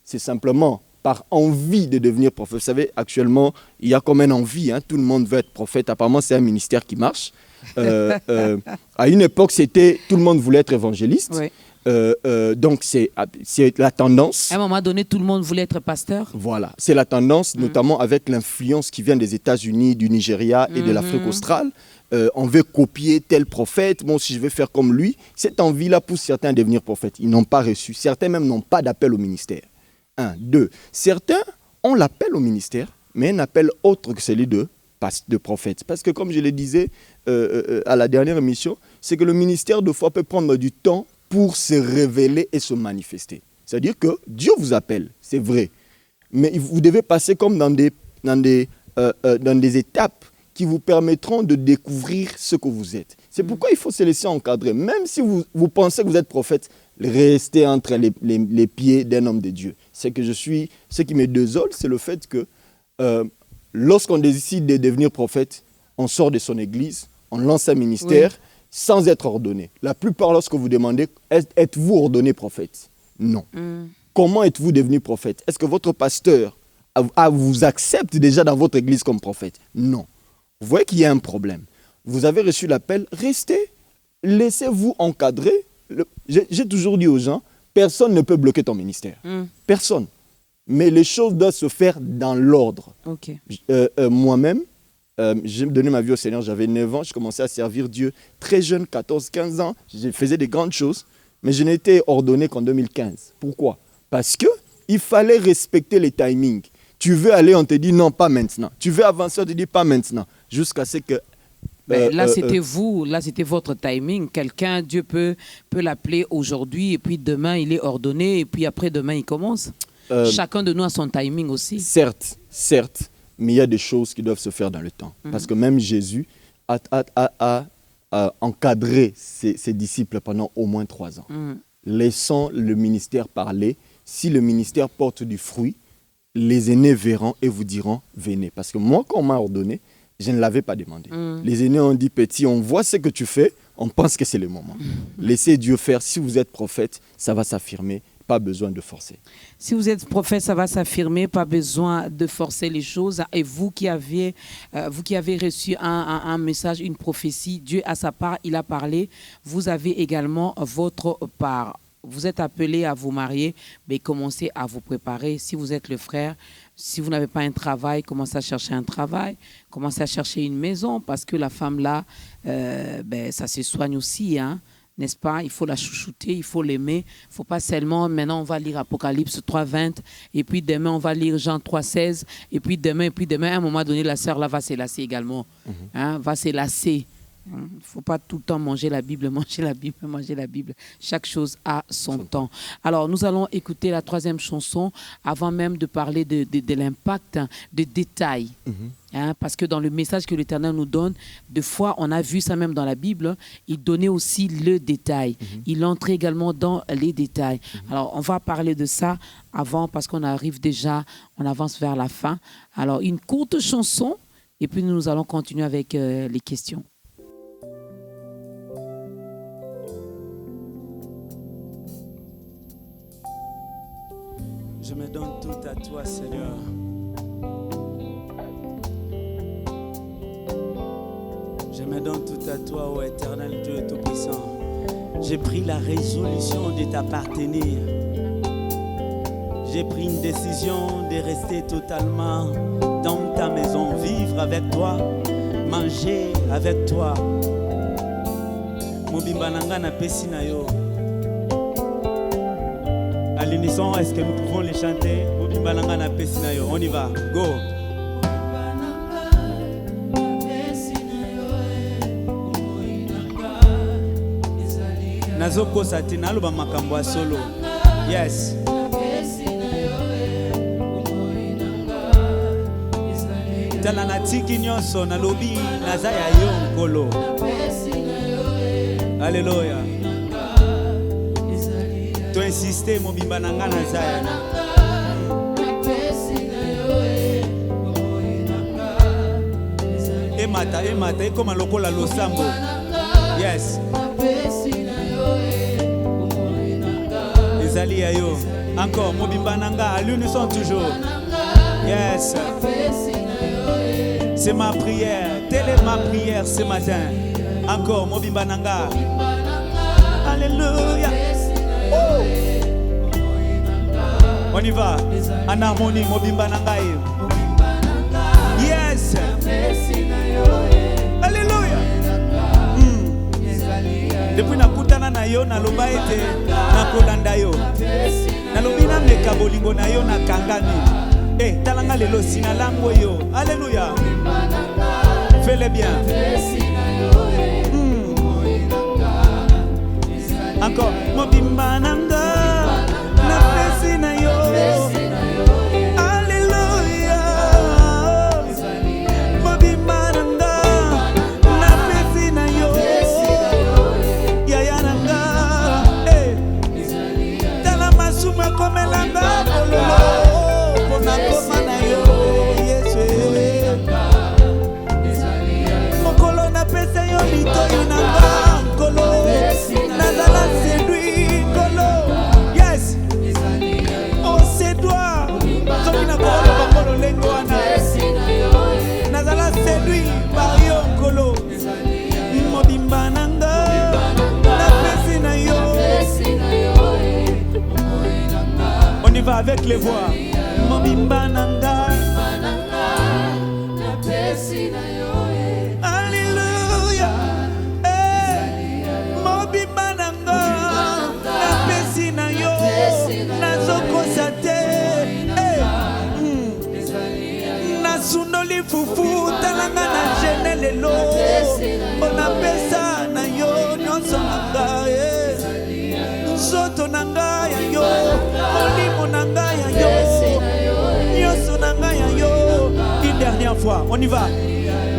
c'est simplement par envie de devenir prophète. Vous savez, actuellement, il y a comme une envie, tout le monde veut être prophète. Apparemment, c'est un ministère qui marche. À une époque, c'était tout le monde voulait être évangéliste. Oui. Donc, c'est la tendance. À un moment donné, tout le monde voulait être pasteur. Voilà, c'est la tendance, notamment avec l'influence qui vient des États-Unis, du Nigeria et de l'Afrique australe. On veut copier tel prophète, moi aussi je vais faire comme lui. Cette envie-là pousse certains à devenir prophètes. Ils n'ont pas reçu. Certains même n'ont pas d'appel au ministère. 1, 2. Certains ont l'appel au ministère, mais un appel autre que celui de prophète. Parce que comme je le disais à la dernière émission, c'est que le ministère de foi peut prendre du temps pour se révéler et se manifester. C'est-à-dire que Dieu vous appelle, c'est vrai. Mais vous devez passer comme dans des étapes qui vous permettront de découvrir ce que vous êtes. C'est pourquoi il faut se laisser encadrer. Même si vous pensez que vous êtes prophète, restez entre les pieds d'un homme de Dieu. Ce qui me désole, c'est le fait que lorsqu'on décide de devenir prophète, on sort de son église, on lance un ministère sans être ordonné. La plupart, lorsque vous demandez, êtes-vous ordonné prophète? Non. Comment êtes-vous devenu prophète? Est-ce que votre pasteur vous accepte déjà dans votre église comme prophète? Non. Vous voyez qu'il y a un problème. Vous avez reçu l'appel, restez, laissez-vous encadrer. J'ai toujours dit aux gens, personne ne peut bloquer ton ministère. Personne. Mais les choses doivent se faire dans l'ordre. Okay. Moi-même, j'ai donné ma vie au Seigneur, j'avais 9 ans, je commençais à servir Dieu très jeune, 14, 15 ans. Je faisais des grandes choses, mais je n'ai été ordonné qu'en 2015. Pourquoi? Parce qu'il fallait respecter les timings. Tu veux aller, on te dit non, pas maintenant. Tu veux avancer, on te dit pas maintenant. Jusqu'à ce que... là, c'était vous, là, c'était votre timing. Quelqu'un, Dieu peut l'appeler aujourd'hui, et puis demain, il est ordonné, et puis après, demain, il commence. Chacun de nous a son timing aussi. Certes, mais il y a des choses qui doivent se faire dans le temps. Parce que même Jésus a encadré ses disciples pendant au moins 3 ans. Laissons le ministère parler. Si le ministère porte du fruit, les aînés verront et vous diront, venez. Parce que moi, quand on m'a ordonné, je ne l'avais pas demandé. Les aînés ont dit, petit, on voit ce que tu fais, on pense que c'est le moment. Laissez Dieu faire. Si vous êtes prophète, ça va s'affirmer. Pas besoin de forcer. Si vous êtes prophète, ça va s'affirmer, pas besoin de forcer les choses. Et vous qui avez reçu un message, une prophétie, Dieu à sa part, il a parlé. Vous avez également votre part. Vous êtes appelé à vous marier, mais commencez à vous préparer. Si vous êtes le frère, si vous n'avez pas un travail, commencez à chercher un travail, commencez à chercher une maison, parce que la femme là, ça se soigne aussi, n'est-ce pas? Il faut la chouchouter, il faut l'aimer. Il ne faut pas seulement, maintenant on va lire Apocalypse 3.20, et puis demain on va lire Jean 3.16, et puis demain, à un moment donné, la sœur là va se lasser également. Va se lasser. Il ne faut pas tout le temps manger la Bible, manger la Bible, manger la Bible. Chaque chose a son temps. Alors, nous allons écouter la troisième chanson avant même de parler de l'impact, des détails. Parce que dans le message que l'Éternel nous donne, des fois, on a vu ça même dans la Bible, il donnait aussi le détail. Il entrait également dans les détails. Alors, on va parler de ça avant parce qu'on arrive déjà, on avance vers la fin. Alors, une courte chanson et puis nous allons continuer avec les questions. Je me donne tout à toi, Seigneur. Je me donne tout à toi, ô éternel Dieu Tout-Puissant. J'ai pris la résolution de t'appartenir. J'ai pris une décision de rester totalement dans ta maison, vivre avec toi, manger avec toi. Mobimba nanga na pesi na yo. À l'unisson, est-ce que nous pouvons les chanter? Mobimba nanga na pesi na yo. On y va, go. Nazoko sati naloba makambo ya solo. Yes. Tala natiki nyonso nalobi naza ya yo nkolo. Alléluia. To insister mobimba nanga naza ya. Emata ekoma lokola losambo. Yes. Ezali ya yo. Encore mobimba nanga à l'unisson toujours. Yes. C'est ma prière. Telle est ma prière ce matin. Encore mobimba nanga. Alléluia. Oh. On y va. En harmonie mobimba nanga. Yes. Alléluia. Depuis nakutana na yo naloba ete nakolanda yo. Nalobi na meka bolingo na yo na kangami. Talanga lelo sina lango yo. Alléluia. Fais-le bien. Encore. Mobimba nanga na pesi na yo. Alléluia. Mobimba nanga na pesi na yo. Yaya nanga. Tala masuma komelanga bololo. Mokolo na pesa yo litoyo nanga nkolo nazala séduit nkolo. Yes. On séduit soki na koloba nkolo lengo wana nazala séduit par yo nkolo. Mobimba nanga na pesi na yo. On y va avec les voix. Mobimba nanga. Alléluia. Mobimba nanga na pesi na yo. Nazokosa te. Nasundoli fufu talanga na jene lelo. Ona pesa na yo nyonso nanga. Soto nanga ya yo. Olimo nanga ya yo. Nyonso nanga ya yo. Une dernière fois, on y va.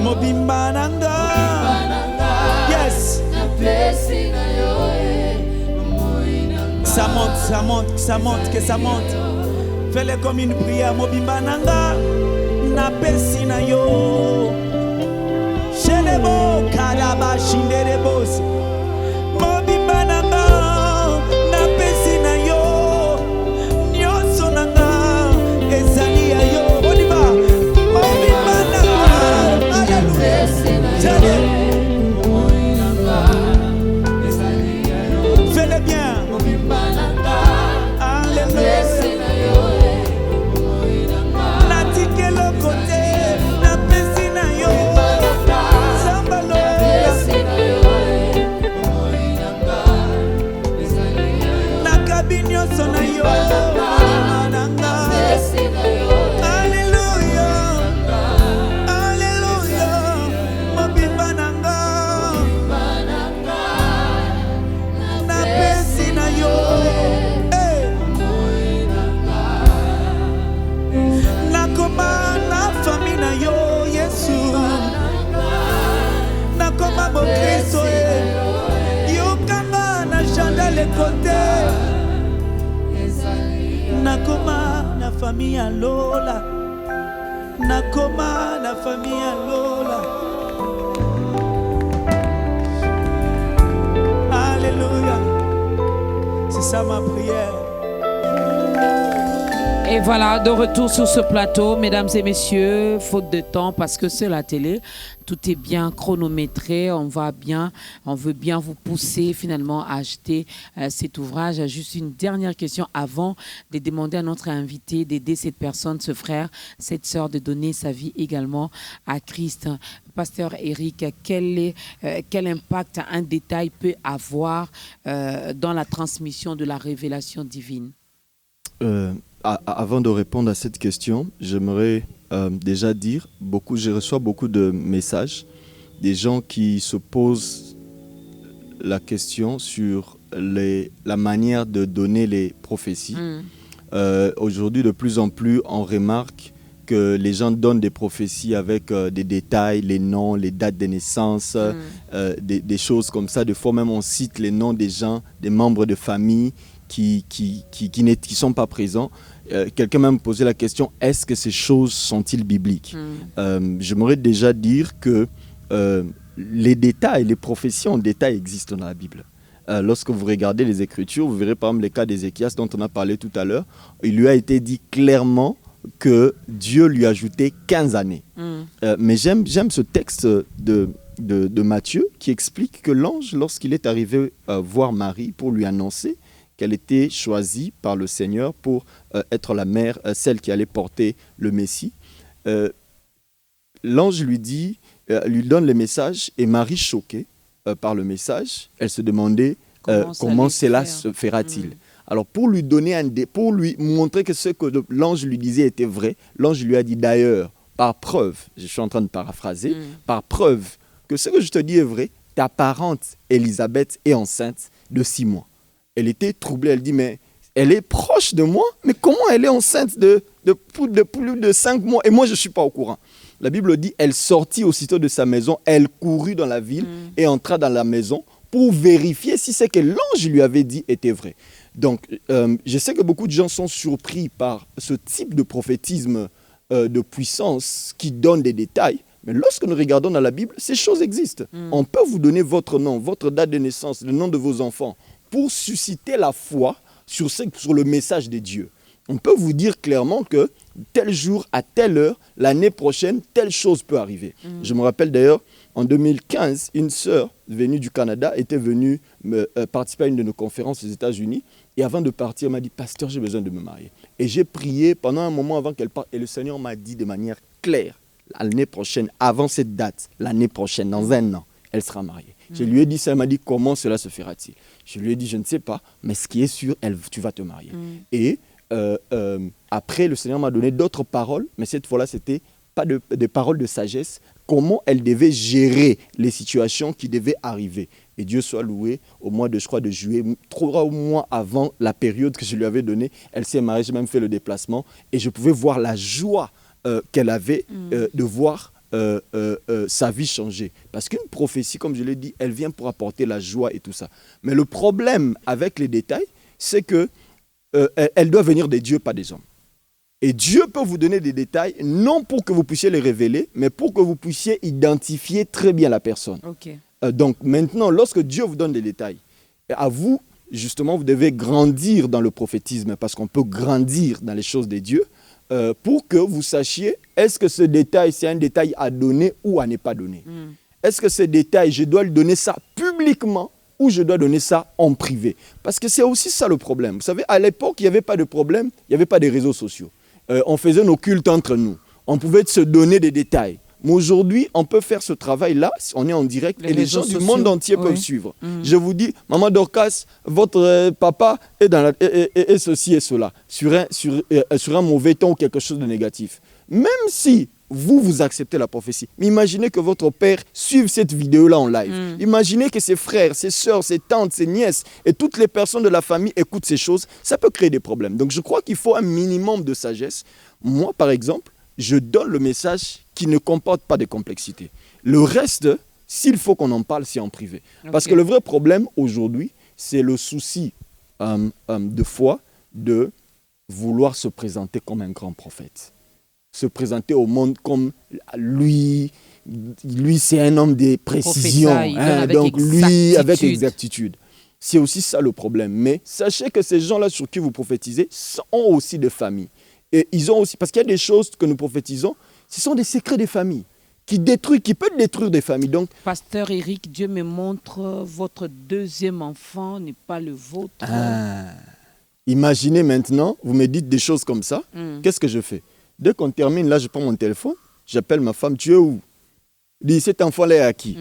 Mobimba nanga. Yes. Ça monte, ça monte, ça monte, que ça monte. Fais-le comme une prière. Mobimba nanga na pesi na yo. Shelebo kadaba shinderebos. Mobimba nanga na pesi na yo. Nyonso nanga ezali ya yo. On y va. Mobimba nanga. Alléluia. Fais-le bien. Alléluia. Natike le côté na pesi na yo. Sambalo. Nakabinyo sona yo. Alléluia. Alléluia. Mobimba nanga. côté. Nakoma na famille à Lola. Nakoma na famille à Lola. Alléluia. C'est ça ma prière. Et voilà, de retour sur ce plateau, mesdames et messieurs, faute de temps, parce que c'est la télé, tout est bien chronométré, on veut bien vous pousser finalement à acheter cet ouvrage. Juste une dernière question avant de demander à notre invité d'aider cette personne, ce frère, cette sœur, de donner sa vie également à Christ. Pasteur Eric, quel impact un détail peut avoir dans la transmission de la révélation divine? Avant de répondre à cette question, j'aimerais déjà dire, je reçois beaucoup de messages, des gens qui se posent la question sur la manière de donner les prophéties. Aujourd'hui, de plus en plus, on remarque que les gens donnent des prophéties avec des détails, les noms, les dates de naissance, des choses comme ça. Des fois même, on cite les noms des gens, des membres de famille qui sont pas présents. Quelqu'un m'a posé la question, est-ce que ces choses sont-ils bibliques? J'aimerais déjà dire que les détails, les prophéties en détail existent dans la Bible. Lorsque vous regardez les Écritures, vous verrez par exemple le cas d'Ézéchias dont on a parlé tout à l'heure. Il lui a été dit clairement que Dieu lui a ajouté 15 années. Mais j'aime ce texte de Matthieu qui explique que l'ange, lorsqu'il est arrivé voir Marie pour lui annoncer qu'elle était choisie par le Seigneur pour être la mère, celle qui allait porter le Messie. L'ange lui donne le message et Marie, choquée par le message, elle se demandait comment cela se fera-t-il. Alors pour lui montrer que ce que l'ange lui disait était vrai, l'ange lui a dit d'ailleurs, par preuve, je suis en train de paraphraser, par preuve que ce que je te dis est vrai, ta parente Élisabeth est enceinte de 6 mois. Elle était troublée, elle dit, mais elle est proche de moi, mais comment elle est enceinte de plus de 5 mois et moi je ne suis pas au courant. La Bible dit, elle sortit aussitôt de sa maison, elle courut dans la ville et entra dans la maison pour vérifier si ce que l'ange lui avait dit était vrai. Donc, je sais que beaucoup de gens sont surpris par ce type de prophétisme de puissance qui donne des détails. Mais lorsque nous regardons dans la Bible, ces choses existent. On peut vous donner votre nom, votre date de naissance, le nom de vos enfants, pour susciter la foi sur le message de Dieu. On peut vous dire clairement que tel jour, à telle heure, l'année prochaine, telle chose peut arriver. Je me rappelle d'ailleurs, en 2015, une sœur venue du Canada était venue participer à une de nos conférences aux États-Unis. Et avant de partir, elle m'a dit, pasteur, j'ai besoin de me marier. Et j'ai prié pendant un moment avant qu'elle parte. Et le Seigneur m'a dit de manière claire, l'année prochaine, avant cette date, l'année prochaine, dans 1 an, elle sera mariée. Je lui ai dit ça, elle m'a dit, comment cela se fera-t-il? Je lui ai dit, je ne sais pas, mais ce qui est sûr, tu vas te marier. Et après, le Seigneur m'a donné d'autres paroles, mais cette fois-là, c'était pas des paroles de sagesse, comment elle devait gérer les situations qui devaient arriver. Et Dieu soit loué, au mois de juillet, 3 mois avant la période que je lui avais donnée, elle s'est mariée, j'ai même fait le déplacement, et je pouvais voir la joie qu'elle avait de voir sa vie changer. Parce qu'une prophétie, comme je l'ai dit, elle vient pour apporter la joie et tout ça. Mais le problème avec les détails, c'est que elle doit venir des dieux, pas des hommes. Et Dieu peut vous donner des détails, non pour que vous puissiez les révéler, mais pour que vous puissiez identifier très bien la personne. Donc maintenant, lorsque Dieu vous donne des détails, à vous, justement, vous devez grandir dans le prophétisme, parce qu'on peut grandir dans les choses de Dieu, pour que vous sachiez, est-ce que ce détail, c'est un détail à donner ou à ne pas donner? Est-ce que ce détail, je dois lui donner ça publiquement ou je dois donner ça en privé? Parce que c'est aussi ça le problème. Vous savez, à l'époque, il n'y avait pas de problème, il n'y avait pas de réseaux sociaux. On faisait nos cultes entre nous. On pouvait se donner des détails. Mais aujourd'hui, on peut faire ce travail-là, on est en direct, et les gens du monde entier peuvent suivre. Je vous dis, Maman Dorcas, votre papa est ceci et cela, sur un mauvais ton ou quelque chose de négatif. Même si vous acceptez la prophétie, mais imaginez que votre père suive cette vidéo-là en live. Imaginez que ses frères, ses sœurs, ses tantes, ses nièces et toutes les personnes de la famille écoutent ces choses. Ça peut créer des problèmes. Donc je crois qu'il faut un minimum de sagesse. Moi, par exemple, je donne le message qui ne comporte pas de complexité. Le reste, s'il faut qu'on en parle, c'est en privé. Parce que le vrai problème aujourd'hui, c'est le souci de fois de vouloir se présenter comme un grand prophète. Se présenter au monde comme lui c'est un homme de précision. Donc lui, avec exactitude. C'est aussi ça le problème. Mais sachez que ces gens-là sur qui vous prophétisez ont aussi des familles. Et ils ont aussi, parce qu'il y a des choses que nous prophétisons, ce sont des secrets des familles qui peuvent détruire des familles. Donc, Pasteur Eric, Dieu me montre votre deuxième enfant n'est pas le vôtre. Imaginez maintenant, vous me dites des choses comme ça. Qu'est-ce que je fais? Dès qu'on termine, là, je prends mon téléphone, j'appelle ma femme, tu es où? Je dis, cet enfant-là est à qui?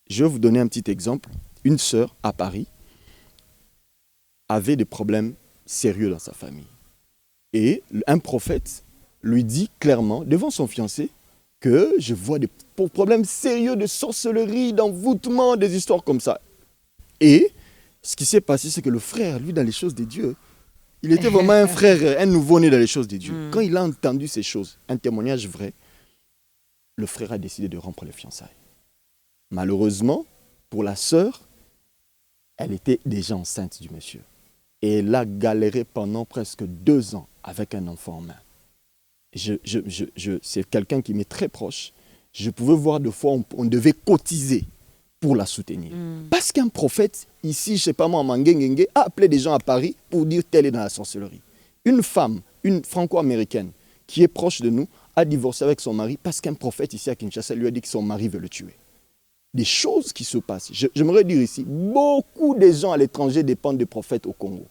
Je vais vous donner un petit exemple. Une sœur à Paris avait des problèmes sérieux dans sa famille. Et un prophète lui dit clairement, devant son fiancé, que je vois des problèmes sérieux de sorcellerie, d'envoûtement, des histoires comme ça. Et ce qui s'est passé, c'est que le frère, lui, dans les choses de Dieu, il était vraiment un frère, un nouveau-né dans les choses de Dieu. Quand il a entendu ces choses, un témoignage vrai, le frère a décidé de rompre les fiançailles. Malheureusement, pour la sœur, elle était déjà enceinte du monsieur. Et elle a galéré pendant presque 2 ans avec un enfant en main. C'est quelqu'un qui m'est très proche. Je pouvais voir de fois, on devait cotiser pour la soutenir. Parce qu'un prophète, ici, je ne sais pas moi, Mangengengue, a appelé des gens à Paris pour dire telle est dans la sorcellerie. Une femme, une franco-américaine, qui est proche de nous, a divorcé avec son mari parce qu'un prophète ici à Kinshasa lui a dit que son mari veut le tuer. Des choses qui se passent. J'aimerais dire ici, beaucoup de gens à l'étranger dépendent des prophètes au Congo.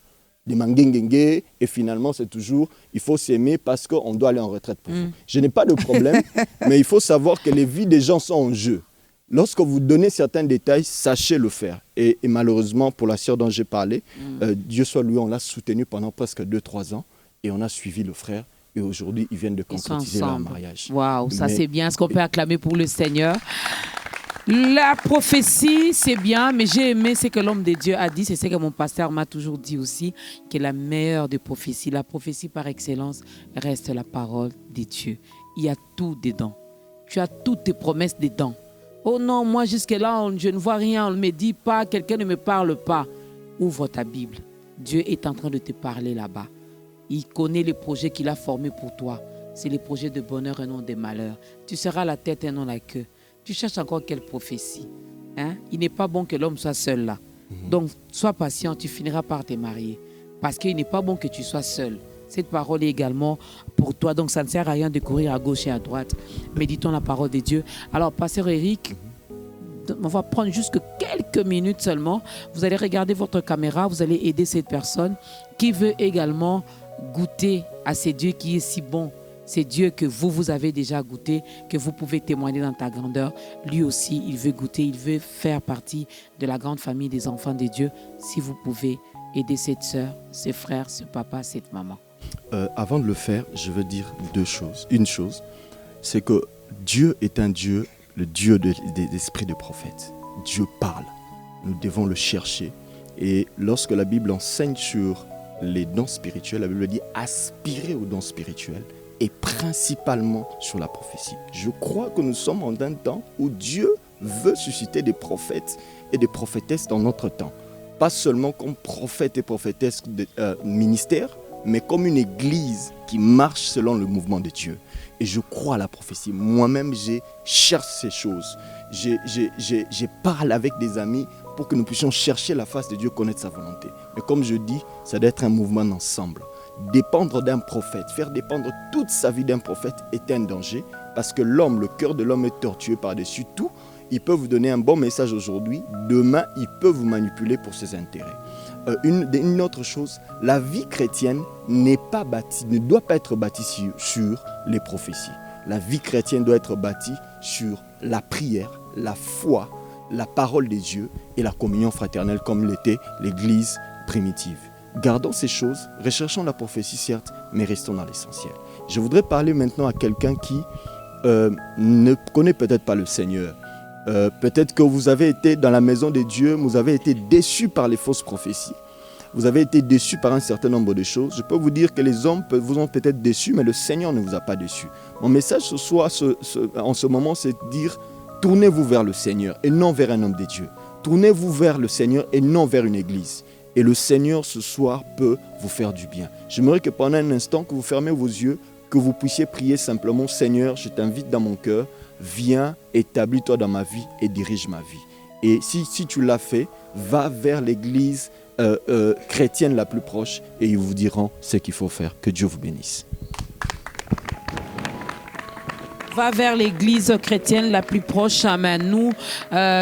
Des Mangengengue, et finalement, c'est toujours, il faut s'aimer parce qu'on doit aller en retraite pour vous. Je n'ai pas de problème, mais il faut savoir que les vies des gens sont en jeu. Lorsque vous donnez certains détails, sachez le faire. Et malheureusement, pour la sœur dont j'ai parlé, Dieu soit loué, on l'a soutenu pendant presque 2-3 ans, et on a suivi le frère. Et aujourd'hui, ils viennent de concrétiser leur mariage. Waouh, ça c'est bien. Est-ce qu'on peut acclamer pour le Seigneur? La prophétie, c'est bien, mais j'ai aimé ce que l'homme de Dieu a dit. C'est ce que mon pasteur m'a toujours dit aussi, que la meilleure des prophéties, la prophétie par excellence, reste la parole de Dieu. Il y a tout dedans. Tu as toutes tes promesses dedans. Oh non, moi jusque-là, je ne vois rien, on ne me dit pas, quelqu'un ne me parle pas. Ouvre ta Bible. Dieu est en train de te parler là-bas. Il connaît les projets qu'il a formés pour toi. C'est les projets de bonheur et non de malheur. Tu seras la tête et non la queue. Tu cherches encore quelle prophétie? Il n'est pas bon que l'homme soit seul là. Donc, sois patient, tu finiras par te marier. Parce qu'il n'est pas bon que tu sois seul. Cette parole est également pour toi. Donc, ça ne sert à rien de courir à gauche et à droite. Méditons la parole de Dieu. Alors, pasteur Eric, on va prendre juste quelques minutes seulement. Vous allez regarder votre caméra. Vous allez aider cette personne qui veut également goûter à ce Dieu qui est si bon. C'est Dieu que vous avez déjà goûté, que vous pouvez témoigner dans ta grandeur. Lui aussi, il veut goûter, il veut faire partie de la grande famille des enfants de Dieu. Si vous pouvez aider cette sœur, ce frère, ce papa, cette maman. Avant de le faire, je veux dire 2 choses. Une chose, c'est que Dieu est un Dieu, le Dieu des esprits de prophètes. Dieu parle. Nous devons le chercher. Et lorsque la Bible enseigne sur les dons spirituels, la Bible dit aspirer aux dons spirituels. Et principalement sur la prophétie. Je crois que nous sommes en un temps où Dieu veut susciter des prophètes et des prophétesses dans notre temps. Pas seulement comme prophètes et prophétesses de ministère, mais comme une église qui marche selon le mouvement de Dieu. Et je crois à la prophétie. Moi-même, j'ai cherché ces choses. J'ai parlé avec des amis pour que nous puissions chercher la face de Dieu, connaître sa volonté. Mais comme je dis, ça doit être un mouvement d'ensemble. Dépendre d'un prophète, faire dépendre toute sa vie d'un prophète est un danger parce que l'homme, le cœur de l'homme est tortueux par-dessus tout. Il peut vous donner un bon message aujourd'hui, demain, il peut vous manipuler pour ses intérêts. Une autre chose, la vie chrétienne ne doit pas être bâtie sur les prophéties. La vie chrétienne doit être bâtie sur la prière, la foi, la parole des dieux et la communion fraternelle comme l'était l'Église primitive. Gardons ces choses, recherchons la prophétie certes, mais restons dans l'essentiel. Je voudrais parler maintenant à quelqu'un qui ne connaît peut-être pas le Seigneur. Peut-être que vous avez été dans la maison de Dieu, vous avez été déçus par les fausses prophéties. Vous avez été déçus par un certain nombre de choses. Je peux vous dire que les hommes vous ont peut-être déçus, mais le Seigneur ne vous a pas déçus. Mon message ce soir, en ce moment, c'est de dire, tournez-vous vers le Seigneur et non vers un homme de Dieu. Tournez-vous vers le Seigneur et non vers une église. Et le Seigneur ce soir peut vous faire du bien. J'aimerais que pendant un instant, que vous fermez vos yeux, que vous puissiez prier simplement, Seigneur, je t'invite dans mon cœur, viens, établis-toi dans ma vie et dirige ma vie. Et si tu l'as fait, va vers l'église chrétienne la plus proche et ils vous diront ce qu'il faut faire. Que Dieu vous bénisse. Va vers l'église chrétienne la plus proche. Amen. Nous,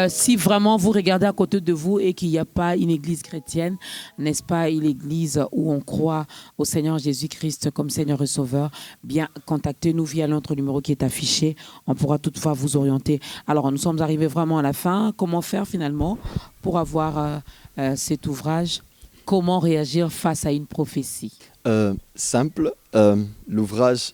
si vraiment vous regardez à côté de vous et qu'il n'y a pas une église chrétienne, n'est-ce pas, une église où on croit au Seigneur Jésus-Christ comme Seigneur et Sauveur, bien contactez-nous via notre numéro qui est affiché. On pourra toutefois vous orienter. Alors, nous sommes arrivés vraiment à la fin. Comment faire finalement pour avoir cet ouvrage? Comment réagir face à une prophétie? Simple. L'ouvrage...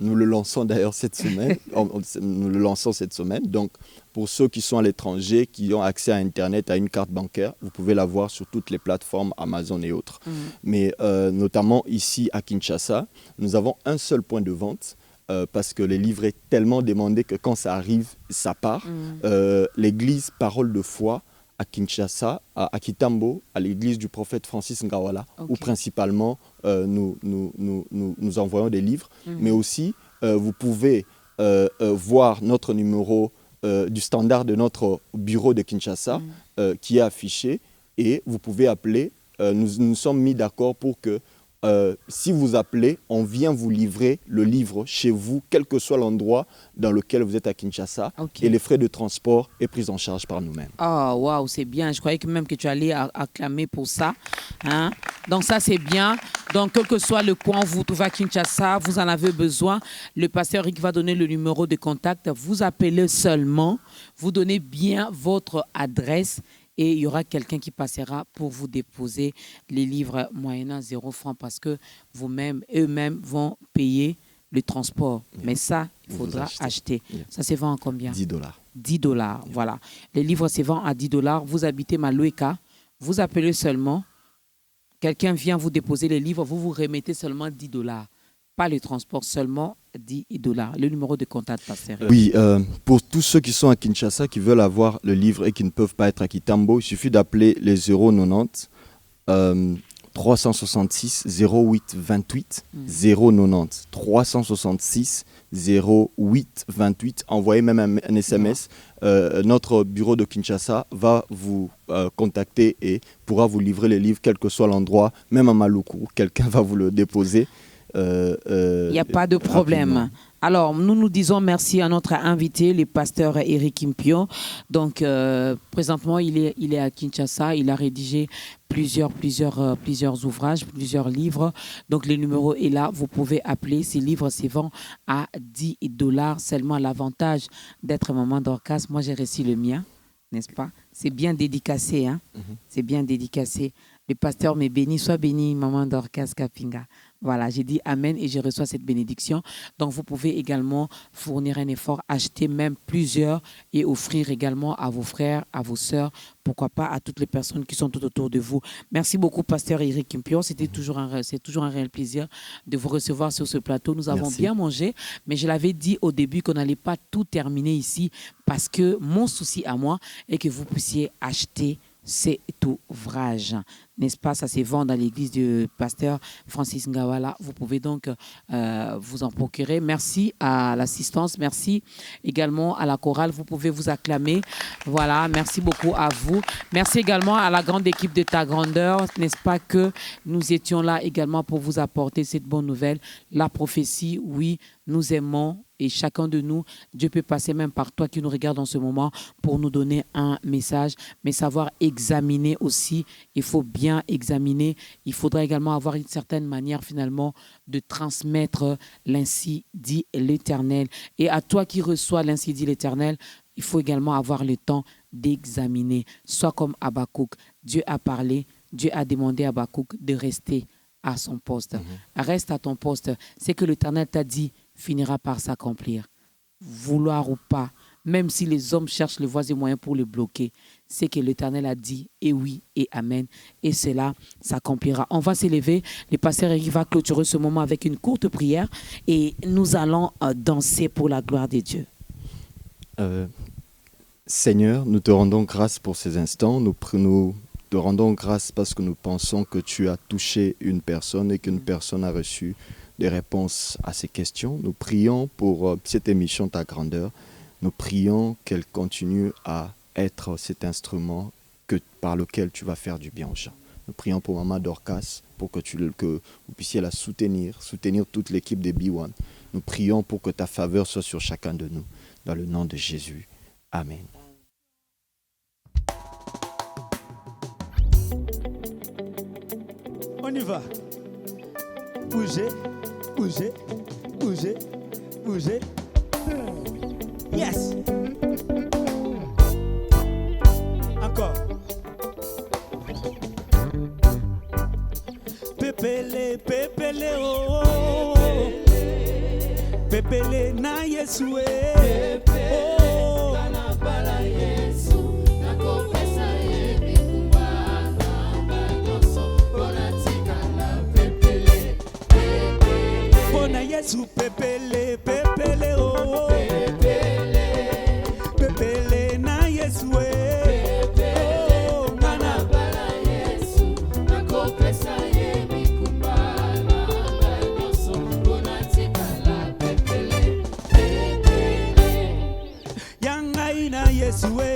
nous le lançons d'ailleurs cette semaine. Nous le lançons cette semaine. Donc, pour ceux qui sont à l'étranger, qui ont accès à Internet, à une carte bancaire, vous pouvez la voir sur toutes les plateformes Amazon et autres. Mais notamment ici à Kinshasa, nous avons un seul point de vente parce que le livre est tellement demandé que quand ça arrive, ça part. L'église Parole de foi à Kinshasa, à Kitambo, à l'église du prophète Francis Ngawala, où principalement nous envoyons des livres. Mais aussi, vous pouvez voir notre numéro du standard de notre bureau de Kinshasa qui est affiché et vous pouvez appeler. Nous nous sommes mis d'accord pour que si vous appelez, on vient vous livrer le livre chez vous, quel que soit l'endroit dans lequel vous êtes à Kinshasa. Et les frais de transport est pris en charge par nous-mêmes. Oh, waouh, c'est bien. Je croyais que même que tu allais acclamer pour ça. Hein? Donc ça, c'est bien. Donc, quel que soit le coin où vous trouvez à Kinshasa, vous en avez besoin. Le pasteur Eric va donner le numéro de contact. Vous appelez seulement. Vous donnez bien votre adresse. Et il y aura quelqu'un qui passera pour vous déposer les livres moyennant 0 francs parce que eux-mêmes vont payer le transport. Mais ça, il faudra acheter. Ça se vend à combien? $10. $10, voilà. Les livres se vendent à $10. Vous habitez Maloueka, vous appelez seulement. Quelqu'un vient vous déposer les livres, vous vous remettez seulement $10. Pas le transport, seulement $10. Le numéro de contact, pasteur. Oui, pour tous ceux qui sont à Kinshasa, qui veulent avoir le livre et qui ne peuvent pas être à Kitambo, il suffit d'appeler les 090 366 08 28 090 366 08 28. Envoyez même un SMS. Notre bureau de Kinshasa va vous contacter et pourra vous livrer les livres, quel que soit l'endroit, même à Maluku. Quelqu'un va vous le déposer. Il n'y a pas de problème. Rapidement. Alors, nous disons merci à notre invité, le pasteur Eric Impion. Donc, présentement, il est à Kinshasa. Il a rédigé plusieurs ouvrages, plusieurs livres. Donc, le numéro est là. Vous pouvez appeler. Ces livres se vendent à $10 seulement. L'avantage d'être maman Dorcas, moi, j'ai reçu le mien, n'est-ce pas? C'est bien dédicacé, hein? C'est bien dédicacé. Le pasteur me bénit, sois béni, maman Dorcas Kapinga. Voilà, j'ai dit Amen et je reçois cette bénédiction. Donc, vous pouvez également fournir un effort, acheter même plusieurs et offrir également à vos frères, à vos sœurs, pourquoi pas à toutes les personnes qui sont tout autour de vous. Merci beaucoup, pasteur Eric Impion. C'est toujours un réel plaisir de vous recevoir sur ce plateau. Nous avons bien mangé, mais je l'avais dit au début qu'on n'allait pas tout terminer ici parce que mon souci à moi est que vous puissiez acheter cet ouvrage, n'est-ce pas? Ça se vend dans l'église du pasteur Francis Ngawala. Vous pouvez donc vous en procurer. Merci à l'assistance, merci également à la chorale. Vous pouvez vous acclamer. Voilà, merci beaucoup à vous. Merci également à la grande équipe de Ta Grandeur, n'est-ce pas, que nous étions là également pour vous apporter cette bonne nouvelle. La prophétie, oui, nous aimons. Et chacun de nous, Dieu peut passer même par toi qui nous regarde en ce moment pour nous donner un message, mais savoir examiner aussi. Il faut bien examiner. Il faudra également avoir une certaine manière finalement de transmettre l'ainsi dit l'Éternel. Et à toi qui reçois l'ainsi dit l'Éternel, il faut également avoir le temps d'examiner. Sois comme Habakkuk. Dieu a parlé, Dieu a demandé à Habakkuk de rester à son poste. Reste à ton poste. C'est que l'Éternel t'a dit finira par s'accomplir. Vouloir ou pas, même si les hommes cherchent les voies et moyens pour le bloquer, c'est que l'Éternel a dit et oui et amen. Et cela s'accomplira. On va s'élever. Le pasteur Eric va clôturer ce moment avec une courte prière et nous allons danser pour la gloire de Dieu. Seigneur, nous te rendons grâce pour ces instants. Nous te rendons grâce parce que nous pensons que tu as touché une personne et qu'une personne a reçu des réponses à ces questions. Nous prions pour cette émission Ta Grandeur. Nous prions qu'elle continue à être cet instrument par lequel tu vas faire du bien aux gens. Nous prions pour Maman Dorcas, pour que vous puissiez la soutenir toute l'équipe des B1. Nous prions pour que ta faveur soit sur chacun de nous. Dans le nom de Jésus. Amen. On y va. Bougez, bougez, bougez, bougez. Yes. Encore. Pépélé, pépélé, oh, oh. Pépélé na Yesue. Oh. Bona Yesu pépélé, pépélé, oh. Pépélé na Yesue. Yesue,